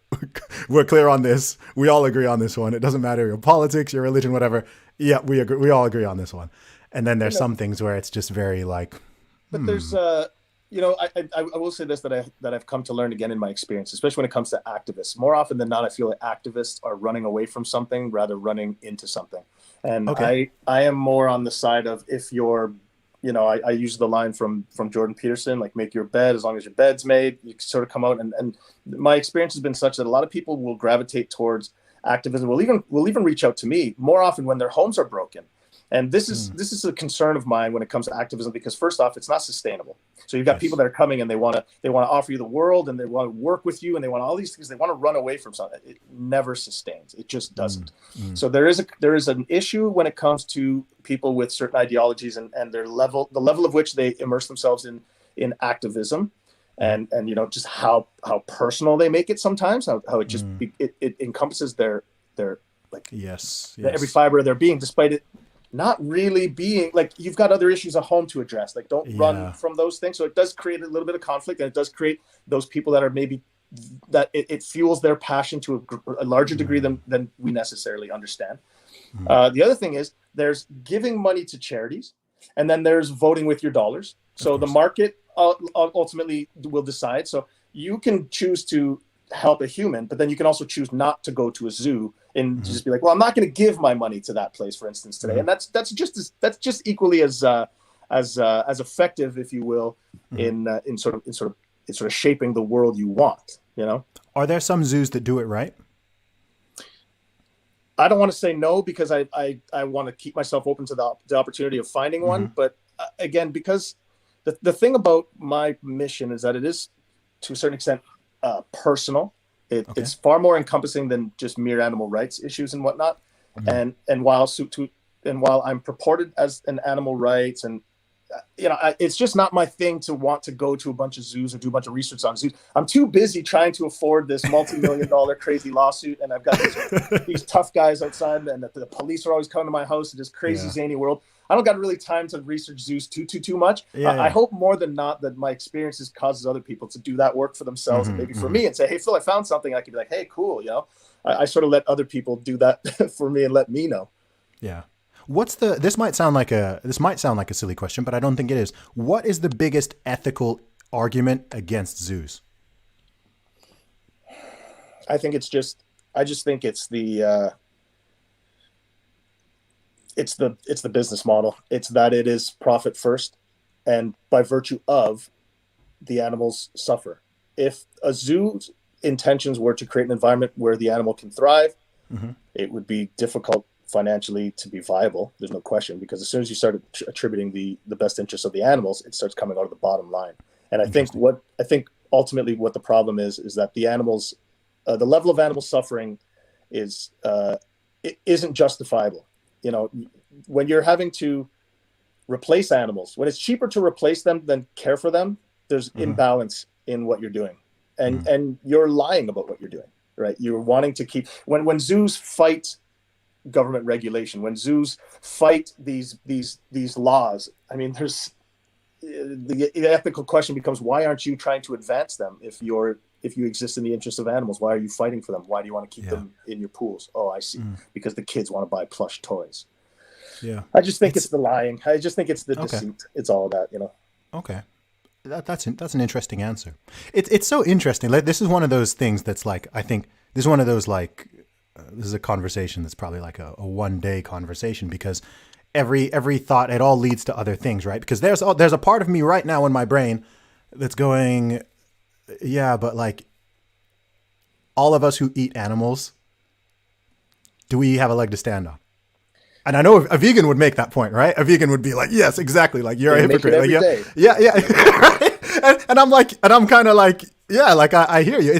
we're clear on this. We all agree on this one. It doesn't matter your politics, your religion, whatever. Yeah, we agree. We all agree on this one. And then there's some things where it's just very like, but there's I will say this, that I've come to learn again in my experience, especially when it comes to activists. More often than not, I feel like activists are running away from something rather running into something. And okay, I am more on the side of, if you're, I use the line from Jordan Peterson, like, make your bed, as long as your bed's made, you sort of come out. And my experience has been such that a lot of people will gravitate towards activism, will even reach out to me more often when their homes are broken. And this is a concern of mine when it comes to activism, because first off, it's not sustainable. So you've got people that are coming and they want to offer you the world, and they want to work with you, and they want all these things. They want to run away from something. It never sustains. It just doesn't. So there is an issue when it comes to people with certain ideologies and the level of which they immerse themselves in activism, and just how personal they make it sometimes. How it just it encompasses their like yes. every fiber of their being, despite it not really being like, you've got other issues at home to address. Like, don't run from those things. So it does create a little bit of conflict, and it does create those people that are maybe that it fuels their passion to a larger degree than we necessarily understand. The other thing is, there's giving money to charities, and then there's voting with your dollars. So the market ultimately will decide. So you can choose to help a human, but then you can also choose not to go to a zoo and just be like, well, I'm not going to give my money to that place, for instance, today. And that's just equally as effective, if you will, in sort of shaping the world you want. Are there some zoos that do it right? I don't want to say no, because I want to keep myself open to the opportunity of finding one. But again, because the thing about my mission is that it is, to a certain extent, personal. It's far more encompassing than just mere animal rights issues and whatnot. And while I'm purported as an animal rights, and it's just not my thing to want to go to a bunch of zoos or do a bunch of research on zoos. I'm too busy trying to afford this multi-million-dollar crazy lawsuit, and I've got these tough guys outside, and the police are always coming to my house in this crazy zany world. I don't got really time to research zoos too much. I hope more than not that my experiences causes other people to do that work for themselves, and maybe for me, and say, hey, Phil, I found something. I could be like, hey, cool. I sort of let other people do that for me and let me know. Yeah. This might sound like a silly question, but I don't think it is. What is the biggest ethical argument against zoos? I just think it's the business model. It's that it is profit first, and by virtue of the animals suffer. If a zoo's intentions were to create an environment where the animal can thrive, it would be difficult financially to be viable. There's no question, because as soon as you start attributing the best interests of the animals, it starts coming out of the bottom line. And I think ultimately what the problem is that the animals, the level of animal suffering is it isn't justifiable. You know, when you're having to replace animals, when it's cheaper to replace them than care for them, there's imbalance in what you're doing, and you're lying about what you're doing, right? You're wanting to keep when zoos fight government regulation, when zoos fight these laws. I mean, there's the ethical question becomes, why aren't you trying to advance them if you exist in the interest of animals? Why are you fighting for them? Why do you want to keep them in your pools? Oh, I see. Because the kids want to buy plush toys. Yeah. I just think it's the lying. I just think it's the deceit. It's all that, you know. Okay. That's an interesting answer. It's so interesting. Like, this is one of those things that's like, I think this is one of those like, this is a conversation that's probably like a one-day conversation, because every thought, it all leads to other things, right? Because there's a part of me right now in my brain that's going, yeah, but like, all of us who eat animals, do we have a leg to stand on? And I know a vegan would make that point, right? A vegan would be like, yes, exactly. Like, you're a hypocrite. Like, yeah. Right? And I'm like, and I'm kind of like, yeah, like I hear you.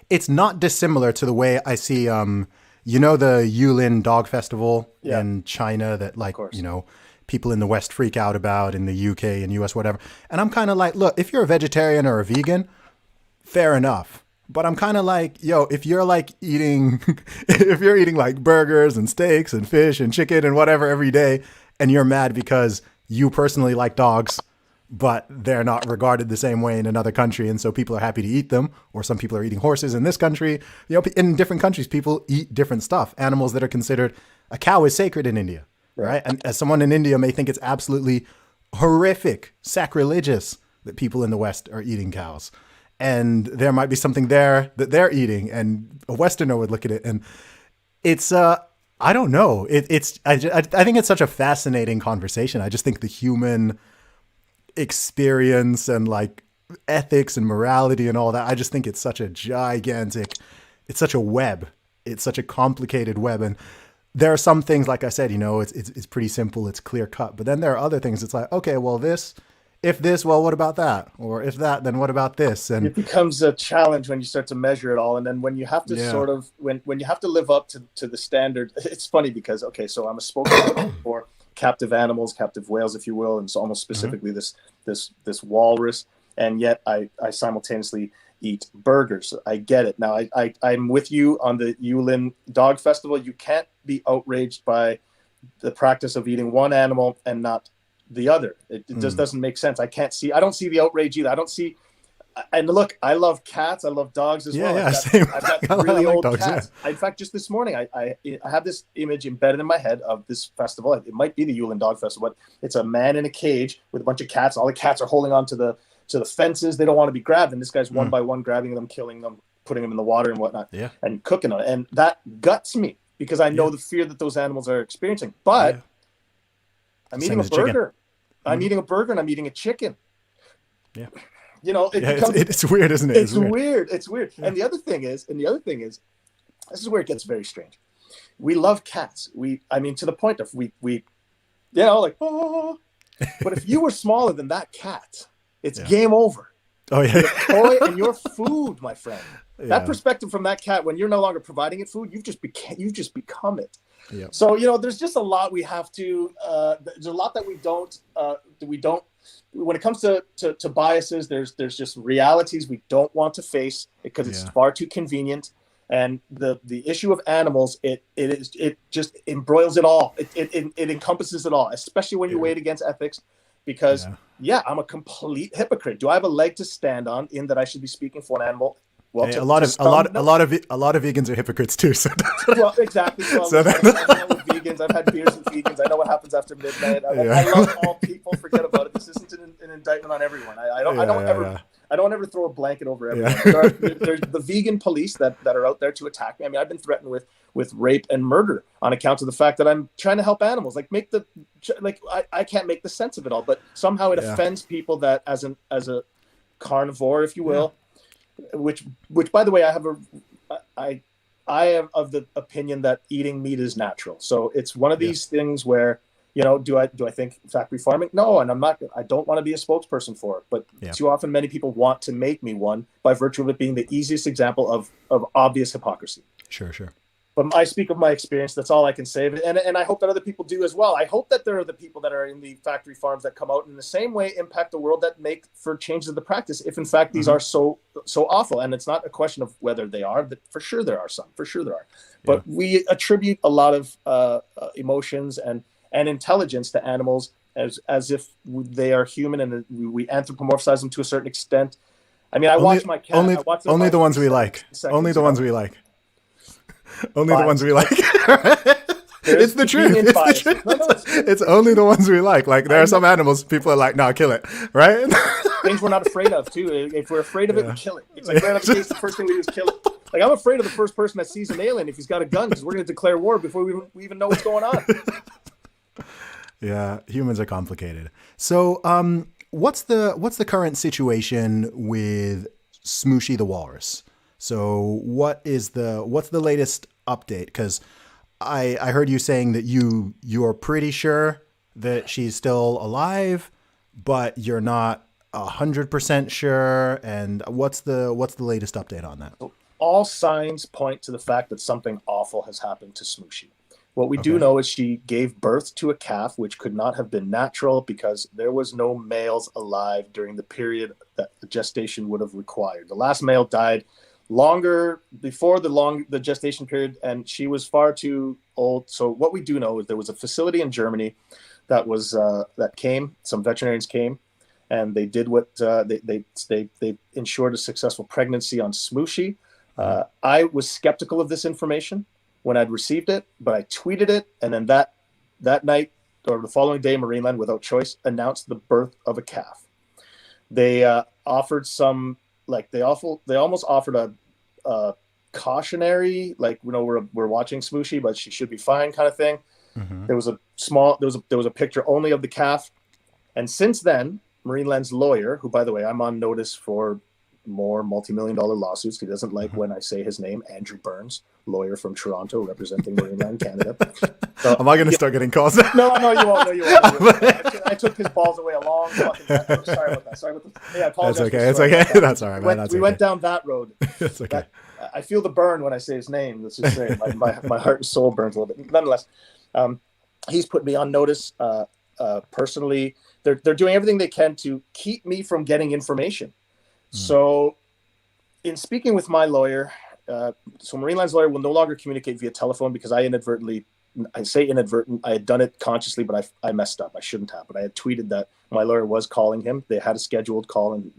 It's not dissimilar to the way I see, you know, the Yulin Dog Festival in China that, like, you know, people in the West freak out about, in the UK and US, whatever. And I'm kind of like, look, if you're a vegetarian or a vegan, fair enough. But I'm kind of like, yo, if you're like eating, if you're eating like burgers and steaks and fish and chicken and whatever every day, and you're mad because you personally like dogs, but they're not regarded the same way in another country, and so people are happy to eat them, or some people are eating horses in this country. You know, in different countries, people eat different stuff. Animals that are considered, a cow is sacred in India, right? And as someone in India may think it's absolutely horrific, sacrilegious that people in the West are eating cows. And there might be something there that they're eating, and a Westerner would look at it, and it's I don't know. I think it's such a fascinating conversation. I just think the human experience and like ethics and morality and all that, I just think it's such a gigantic, it's such a web. It's such a complicated web, and there are some things, like I said, you know, it's pretty simple, it's clear cut. But then there are other things. It's like, okay, well, if this, well, what about that? Or if that, then what about this? And it becomes a challenge when you start to measure it all. And then when you have to sort of, when you have to live up to the standard, it's funny because, okay, so I'm a spokesman for captive animals, captive whales, if you will. And it's almost specifically this walrus. And yet I simultaneously eat burgers. I get it. Now I'm with you on the Yulin Dog Festival. You can't be outraged by the practice of eating one animal and not the other. It just doesn't make sense. I don't see the outrage either. I don't see, and look, I love cats. I love dogs as well. I've got really old dogs, cats. In fact, just this morning, I have this image embedded in my head of this festival. It might be the Yulin Dog Festival, but it's a man in a cage with a bunch of cats. All the cats are holding on to the fences. They don't want to be grabbed. And this guy's one by one grabbing them, killing them, putting them in the water and whatnot, and cooking them. And that guts me because I know the fear that those animals are experiencing. But I'm eating a burger. I'm eating a burger and I'm eating a chicken. Yeah. You know, it's weird, isn't it? It's weird. It's weird. Yeah. And the other thing is, this is where it gets very strange. We love cats. I mean, to the point of we you know, like, oh. But if you were smaller than that cat, it's game over. Oh yeah. Your toy and your food, my friend. That perspective from that cat, when you're no longer providing it food, you've just become it. Yeah. So, you know, there's just a lot we have to, there's a lot that we don't, when it comes to biases, there's just realities we don't want to face because it's far too convenient. And the issue of animals, it just embroils it all. It encompasses it all, especially when you weigh it against ethics, because I'm a complete hypocrite. Do I have a leg to stand on in that I should be speaking for an animal? Well, a lot of vegans are hypocrites too. So well, exactly. So I've with vegans. I've had beers with vegans. I know what happens after midnight. I love all people. Forget about it. This isn't an indictment on everyone. I don't ever throw a blanket over everyone. There's the vegan police that are out there to attack me. I mean, I've been threatened with rape and murder on account of the fact that I'm trying to help animals. I can't make the sense of it all, but somehow it offends people that as a carnivore, if you will. Which by the way, I am of the opinion that eating meat is natural. So it's one of these things where, you know, do I think factory farming? No, and I don't want to be a spokesperson for it. But too often, many people want to make me one by virtue of it being the easiest example of obvious hypocrisy. Sure. But I speak of my experience. That's all I can say. And I hope that other people do as well. I hope that there are the people that are in the factory farms that come out in the same way impact the world, that make for changes of the practice. If in fact these are so awful, and it's not a question of whether they are, but for sure there are some. For sure there are. But we attribute a lot of emotions and intelligence to animals as if they are human, and we anthropomorphize them to a certain extent. I mean, I watch my cat. Only the ones we like. Only the ones we like. Only the ones we like. It's the truth. It's the truth. It's only the ones we like. Like, there are some animals people are like, "No, kill it," right? Things we're not afraid of too. If we're afraid of it, we kill it. It's like right out of the case, the first thing we do is kill it. Like, I'm afraid of the first person that sees an alien if he's got a gun, because we're going to declare war before we even know what's going on. Yeah, humans are complicated. So, what's the current situation with Smooshi the walrus? So what's the latest update? Because I heard you saying that you're pretty sure that she's still alive, but you're not 100% sure. And what's the latest update on that? All signs point to the fact that something awful has happened to Smooshi. What we do know is she gave birth to a calf, which could not have been natural because there was no males alive during the period that the gestation would have required. The last male died longer before the gestation period, and she was far too old. So what we do know is there was a facility in Germany that was some veterinarians came, and they did what they ensured a successful pregnancy on Smooshi. I was skeptical of this information when I'd received it, but I tweeted it, and then that night or the following day, Marineland, without choice, announced the birth of a calf. They offered some, like, they almost offered a cautionary, like, we're watching Smooshi, but she should be fine, kind of thing. There was a picture only of the calf, and since then, Marineland's lawyer, who, by the way, I'm on notice for more multi-million-dollar lawsuits. He doesn't like when I say his name, Andrew Burns, lawyer from Toronto representing Marineland Canada. So, am I going to start getting calls? No, you won't. I took his balls away a long fucking time. Sorry about that. Hey, I apologize. That's okay. It's okay. That's all right, man. We went down that road. It's okay. I feel the burn when I say his name. Let's just say my heart and soul burns a little bit. Nonetheless, he's put me on notice personally. They're doing everything they can to keep me from getting information. So in speaking with my lawyer, so Marineland's lawyer will no longer communicate via telephone, because I had done it consciously, but I messed up. I shouldn't have. But I had tweeted that my lawyer was calling him. They had a scheduled call, and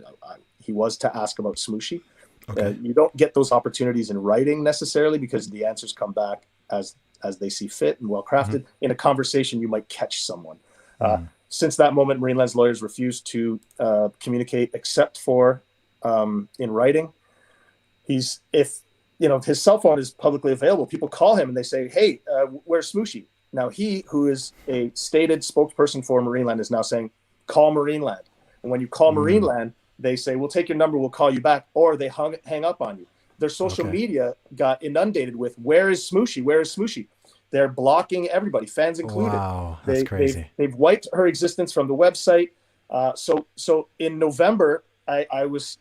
he was to ask about Smooshi. Okay. You don't get those opportunities in writing necessarily, because the answers come back as they see fit and well crafted. In a conversation, you might catch someone. Since that moment, Marineland's lawyers refused to communicate except for in writing. His cell phone is publicly available. People call him and they say, "Hey, where's Smooshi?" Now he, who is a stated spokesperson for Marineland, is now saying, "Call Marineland." And when you call Marineland, they say, "We'll take your number, we'll call you back," or they hang up on you. Their social media got inundated with, "Where is Smooshi? Where is Smooshi?" They're blocking everybody, fans included. Wow, that's crazy. They've wiped her existence from the website. So in November, I was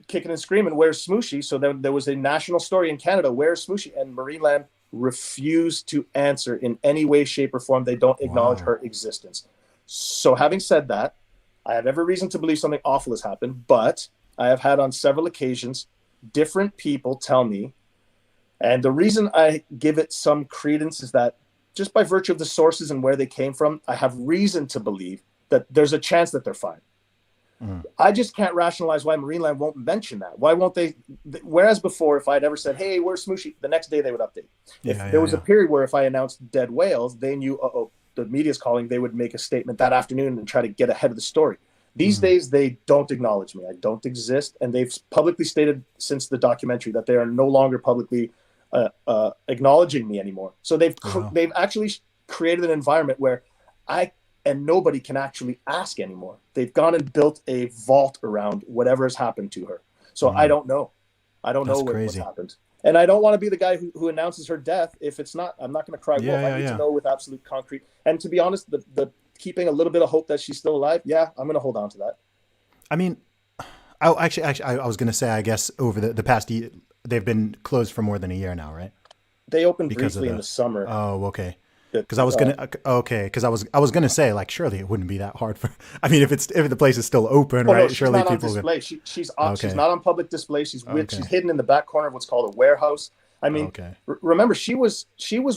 kicking and screaming, "Where's Smooshi?" So there was a national story in Canada, "Where's Smooshi?" And Marineland refused to answer in any way, shape, or form. They don't acknowledge her existence. So having said that, I have every reason to believe something awful has happened, but I have had on several occasions different people tell me, and the reason I give it some credence is that just by virtue of the sources and where they came from, I have reason to believe that there's a chance that they're fine. I just can't rationalize why Marineland won't mention that. Why won't they? Whereas before, if I'd ever said, "Hey, where's Smooshi?" the next day they would update. There was a period where if I announced dead whales, they knew, the media's calling, they would make a statement that afternoon and try to get ahead of the story. These days, they don't acknowledge me. I don't exist. And they've publicly stated since the documentary that they are no longer publicly acknowledging me anymore. So they've actually created an environment where nobody can actually ask anymore. They've gone and built a vault around whatever has happened to her. So I don't know. I don't know what's happened. And I don't want to be the guy who announces her death if it's not. I'm not going to cry wolf. I need to know with absolute concrete. And to be honest, the keeping a little bit of hope that she's still alive, I'm going to hold on to that. I mean, I was going to say, I guess over the past year, they've been closed for more than a year now, right? They opened because of briefly in the summer. Oh, okay. That, Because I was gonna okay, because I was gonna say like surely it wouldn't be that hard for. I mean, if the place is still open, oh no, right? she's Surely not on people display. She's Okay. not on public display. She's Okay. she's hidden in the back corner of what's called a warehouse. I mean, Okay. remember she was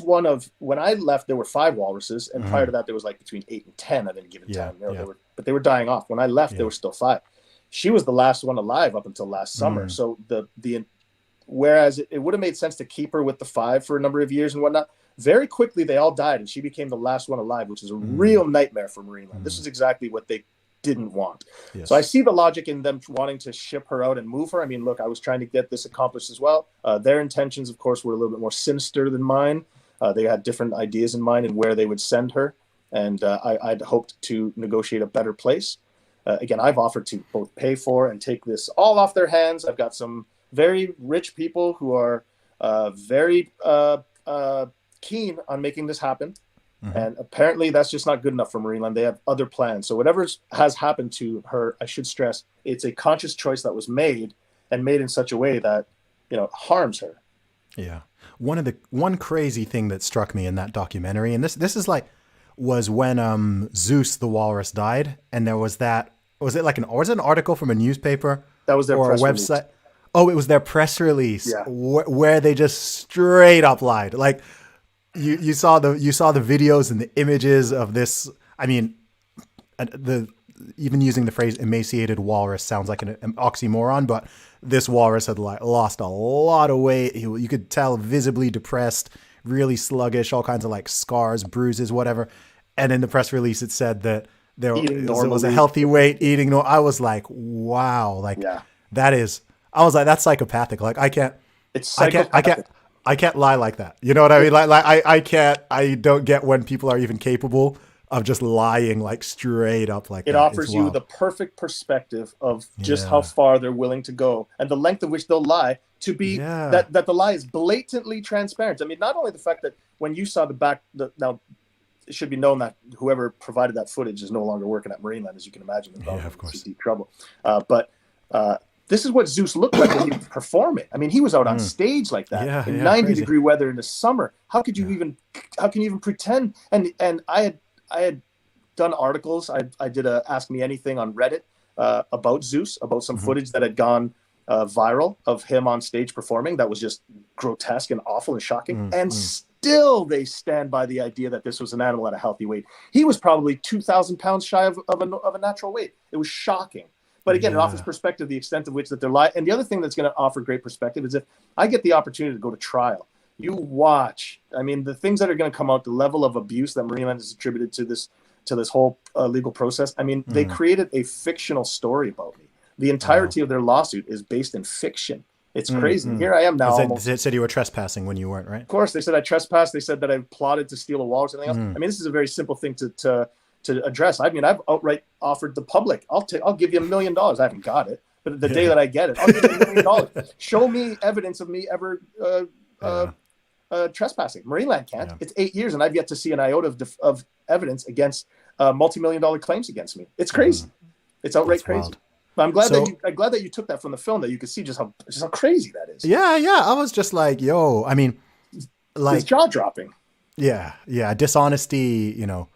one of, when I left there were 5 walruses, and prior to that there was like between 8 and 10 at any given Yeah. time. You know, Yeah. they were dying off. When I left, there were still 5. She was the last one alive up until last summer. Mm. So the whereas it would have made sense to keep her with the 5 for a number of years and whatnot. Very quickly, they all died, and she became the last one alive, which is a real nightmare for Marineland. This is exactly what they didn't want. Yes. So I see the logic in them wanting to ship her out and move her. I mean, look, I was trying to get this accomplished as well. Their intentions, of course, were a little bit more sinister than mine. They had different ideas in mind and where they would send her, and I'd hoped to negotiate a better place. Again, I've offered to both pay for and take this all off their hands. I've got some very rich people who are very keen on making this happen. And apparently that's just not good enough for Marineland. They have other plans. So whatever has happened to her, I should stress, it's a conscious choice that was made, and made in such a way that, you know, harms her. Yeah. One crazy thing that struck me in that documentary, and this is like, was when Zeus the walrus died, and there was that, was it an article from a newspaper? That was their or press a website? release. Oh, it was their press release, Yeah. where they just straight up lied. Like you saw the videos and the images of this. I mean, even using the phrase emaciated walrus sounds like an oxymoron, but this walrus had lost a lot of weight. You could tell visibly depressed, really sluggish, all kinds of like scars, bruises, whatever. And in the press release, it said that there was a healthy weight, eating. No, I was like, wow, like that is. I was like, that's psychopathic. Like I can't. It's psychopathic. I can't lie like that. You know what I mean? Like I can't. I don't get when people are even capable of just lying like straight up like that. It offers you the perfect perspective of just how far they're willing to go and the length of which they'll lie to be that the lie is blatantly transparent. I mean, not only the fact that when you saw now it should be known that whoever provided that footage is no longer working at Marineland, as you can imagine. Of course. Deep trouble. But this is what Zeus looked like when he was performing. I mean, he was out on stage like that in 90-degree weather in the summer. How could you even pretend? And I had done articles. I did a Ask Me Anything on Reddit about Zeus, about some footage that had gone viral of him on stage performing. That was just grotesque and awful and shocking. And still they stand by the idea that this was an animal at a healthy weight. He was probably 2,000 pounds shy of a natural weight. It was shocking. But again, it offers perspective, the extent of which that they're lying. And the other thing that's going to offer great perspective is if I get the opportunity to go to trial, you watch. I mean, the things that are going to come out, the level of abuse that Marineland has attributed to this whole legal process. I mean, they created a fictional story about me. The entirety of their lawsuit is based in fiction. It's crazy. Here I am now. They said you were trespassing when you weren't, right? Of course, they said I trespassed. They said that I plotted to steal a walrus and everything else. I mean, this is a very simple thing to address. I mean, I've outright offered the public, I'll give you $1 million. I haven't got it, but the day that I get it, I'll give you $1 million. Show me evidence of me ever trespassing. Marineland can't. It's 8 years, and I've yet to see an iota of evidence against multi-million-dollar claims against me. It's crazy. It's outright crazy. Wild. But I'm glad that you took that from the film, that you could see just how crazy that is. Yeah. I was just like, yo, I mean, like it's jaw dropping. Yeah. Dishonesty. You know,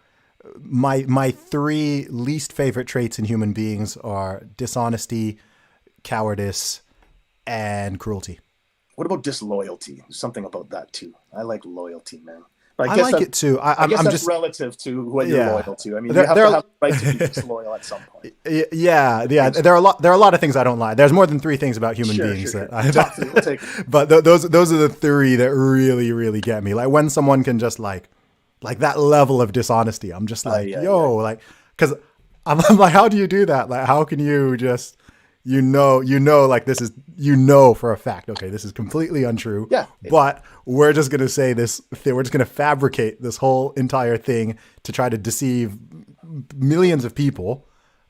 my 3 least favorite traits in human beings are dishonesty, cowardice, and cruelty. What about disloyalty? Something about that too. I like loyalty, man. I like it too. I guess I'm that's just relative to what you're loyal to. I mean, you have to have the right to be disloyal at some point. Yeah. There are a lot of things I don't like. There's more than 3 things about human beings that we'll take it. But those are the 3 that really, really get me. Like when someone can just like that level of dishonesty, I'm just like, like, because I'm like, how do you do that? Like, how can you just, like this is, for a fact, okay, this is completely untrue. Yeah. But we're just going to say this, we're just going to fabricate this whole entire thing to try to deceive millions of people.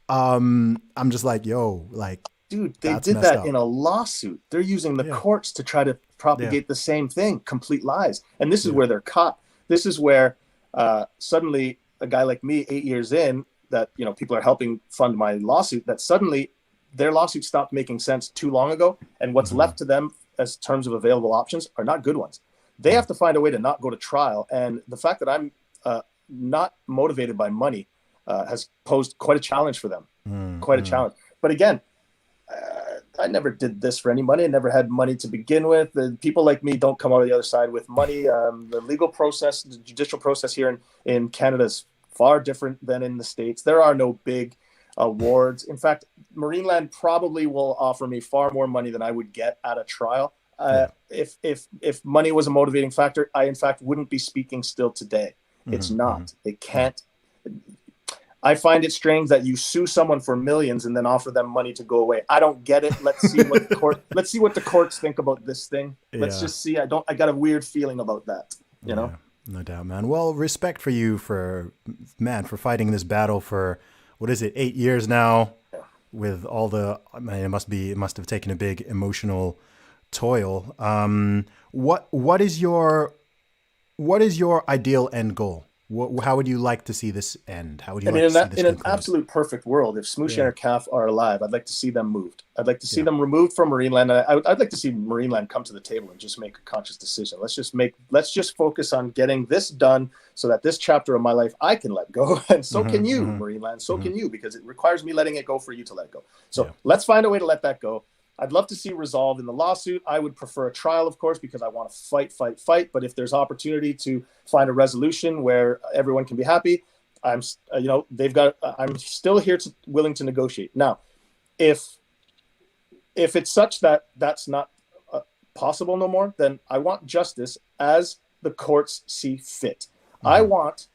I'm just like, like, dude, they did that in a lawsuit. They're using the courts to try to propagate the same thing, complete lies. And this is where they're caught. This is where suddenly a guy like me, 8 years in, that, you know, people are helping fund my lawsuit, that suddenly their lawsuit stopped making sense too long ago. And what's left to them as terms of available options are not good ones. They have to find a way to not go to trial. And the fact that I'm not motivated by money has posed quite a challenge for them, quite a challenge. But again, I never did this for any money. I never had money to begin with. The people like me don't come out of the other side with money. The legal process, the judicial process here in Canada is far different than in the States. There are no big awards. In fact, Marineland probably will offer me far more money than I would get at a trial. If money was a motivating factor, I in fact wouldn't be speaking still today. It's not. They can't. I find it strange that you sue someone for millions and then offer them money to go away. I don't get it. Let's see what the courts think about this thing. Let's just see. I got a weird feeling about that. You know? No doubt, man. Well, respect for you for fighting this battle for, what is it, 8 years now, with all the, I mean, it must have taken a big emotional toil. What is your ideal end goal? How would you like to see this end? How would you like to see this in an absolute perfect world, if Smooshi and her calf are alive, I'd like to see them moved. I'd like to see them removed from Marineland. I'd like to see Marineland come to the table and just make a conscious decision. Let's just focus on getting this done so that this chapter of my life I can let go, and so can you, Marineland. So can you, because it requires me letting it go for you to let it go. So let's find a way to let that go. I'd love to see resolved in the lawsuit. I would prefer a trial, of course, because I want to fight. But if there's opportunity to find a resolution where everyone can be happy, I'm still here willing to negotiate. Now, if it's such that that's not possible no more, then I want justice as the courts see fit. I want,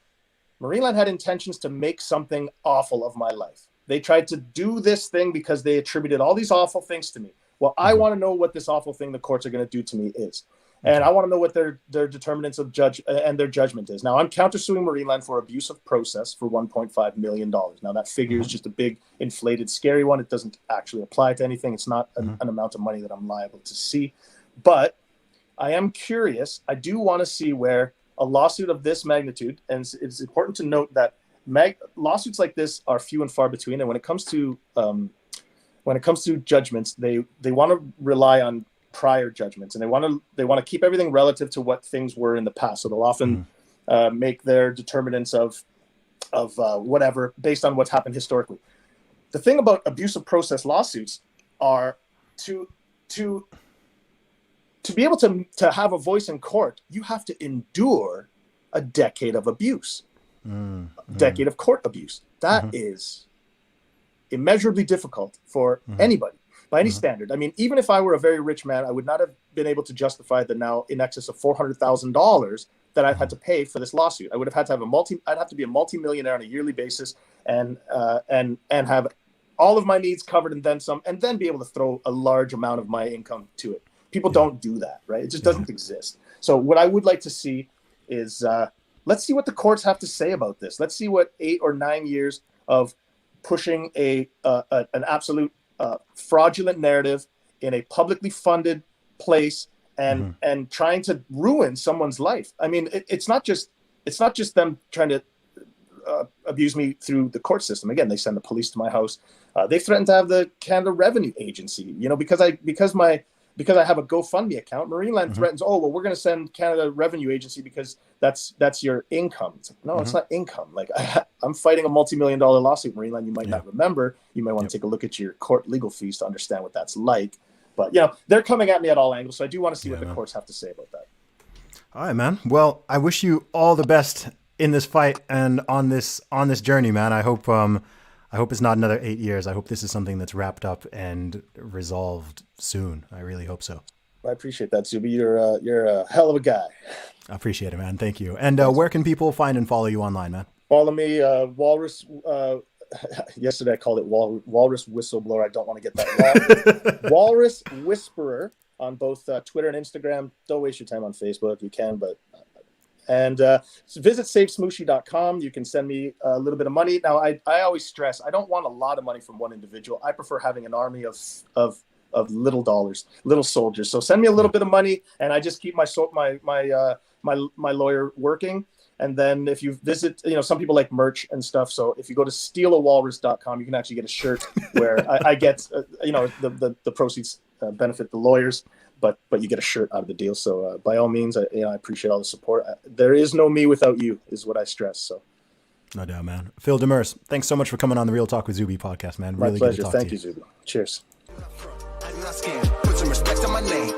Marineland had intentions to make something awful of my life. They tried to do this thing because they attributed all these awful things to me. Well, I want to know what this awful thing the courts are going to do to me is. And I want to know what their determinants of their judgment is. Now, I'm countersuing Marineland for abuse of process for $1.5 million. Now, that figure is just a big, inflated, scary one. It doesn't actually apply to anything. It's not an amount of money that I'm liable to see. But I am curious. I do want to see where a lawsuit of this magnitude, and it's important to note that lawsuits like this are few and far between, and when it comes to judgments, they want to rely on prior judgments, and they want to keep everything relative to what things were in the past. So they'll often make their determinants of whatever based on what's happened historically. The thing about abuse of process lawsuits are to be able to have a voice in court, you have to endure a decade of abuse. Decade of court abuse. That is immeasurably difficult for anybody by any standard. I mean, even if I were a very rich man, I would not have been able to justify the now in excess of $400,000 that I've had to pay for this lawsuit. I would have had to have I'd have to be a multi-millionaire on a yearly basis and have all of my needs covered and then some, and then be able to throw a large amount of my income to it. People don't do that, right? It just doesn't exist. So what I would like to see is, let's see what the courts have to say about this. Let's see what 8 or 9 years of pushing an absolute fraudulent narrative in a publicly funded place and trying to ruin someone's life. I mean, it's not just them trying to abuse me through the court system. Again, they send the police to my house. They threatened to have the Canada Revenue Agency, because I have a GoFundMe account. Marineland threatens, we're going to send Canada Revenue Agency because that's your income. It's like, no, it's not income. Like I'm fighting a multi-million-dollar lawsuit, Marineland. You might not remember. You might want to take a look at your court legal fees to understand what that's like. But they're coming at me at all angles, so I do want to see what the courts have to say about that. All right, man. Well, I wish you all the best in this fight and on this journey, man. I hope it's not another 8 years. I hope this is something that's wrapped up and resolved soon. I really hope so. I appreciate that, Zuby. You're a hell of a guy. I appreciate it, man. Thank you. And where can people find and follow you online, man? Follow me, Walrus. Yesterday I called it Walrus Whistleblower. I don't want to get that wrong. Walrus Whisperer on both Twitter and Instagram. Don't waste your time on Facebook. You can, but... And so visit savesmooshi.com. You can send me a little bit of money. Now, I always stress, I don't want a lot of money from one individual. I prefer having an army of little dollars, little soldiers. So send me a little bit of money, and I just keep my lawyer working. And then if you visit, some people like merch and stuff. So if you go to stealawalrus.com, you can actually get a shirt where I get, the proceeds benefit the lawyers. but you get a shirt out of the deal. So by all means, I appreciate all the support. There is no me without you, is what I stress. So. No doubt, man. Phil Demers, thanks so much for coming on the Real Talk with Zuby podcast, man. My Really pleasure. good to talk Thank to you, Zuby. Cheers. Put some respect on my name.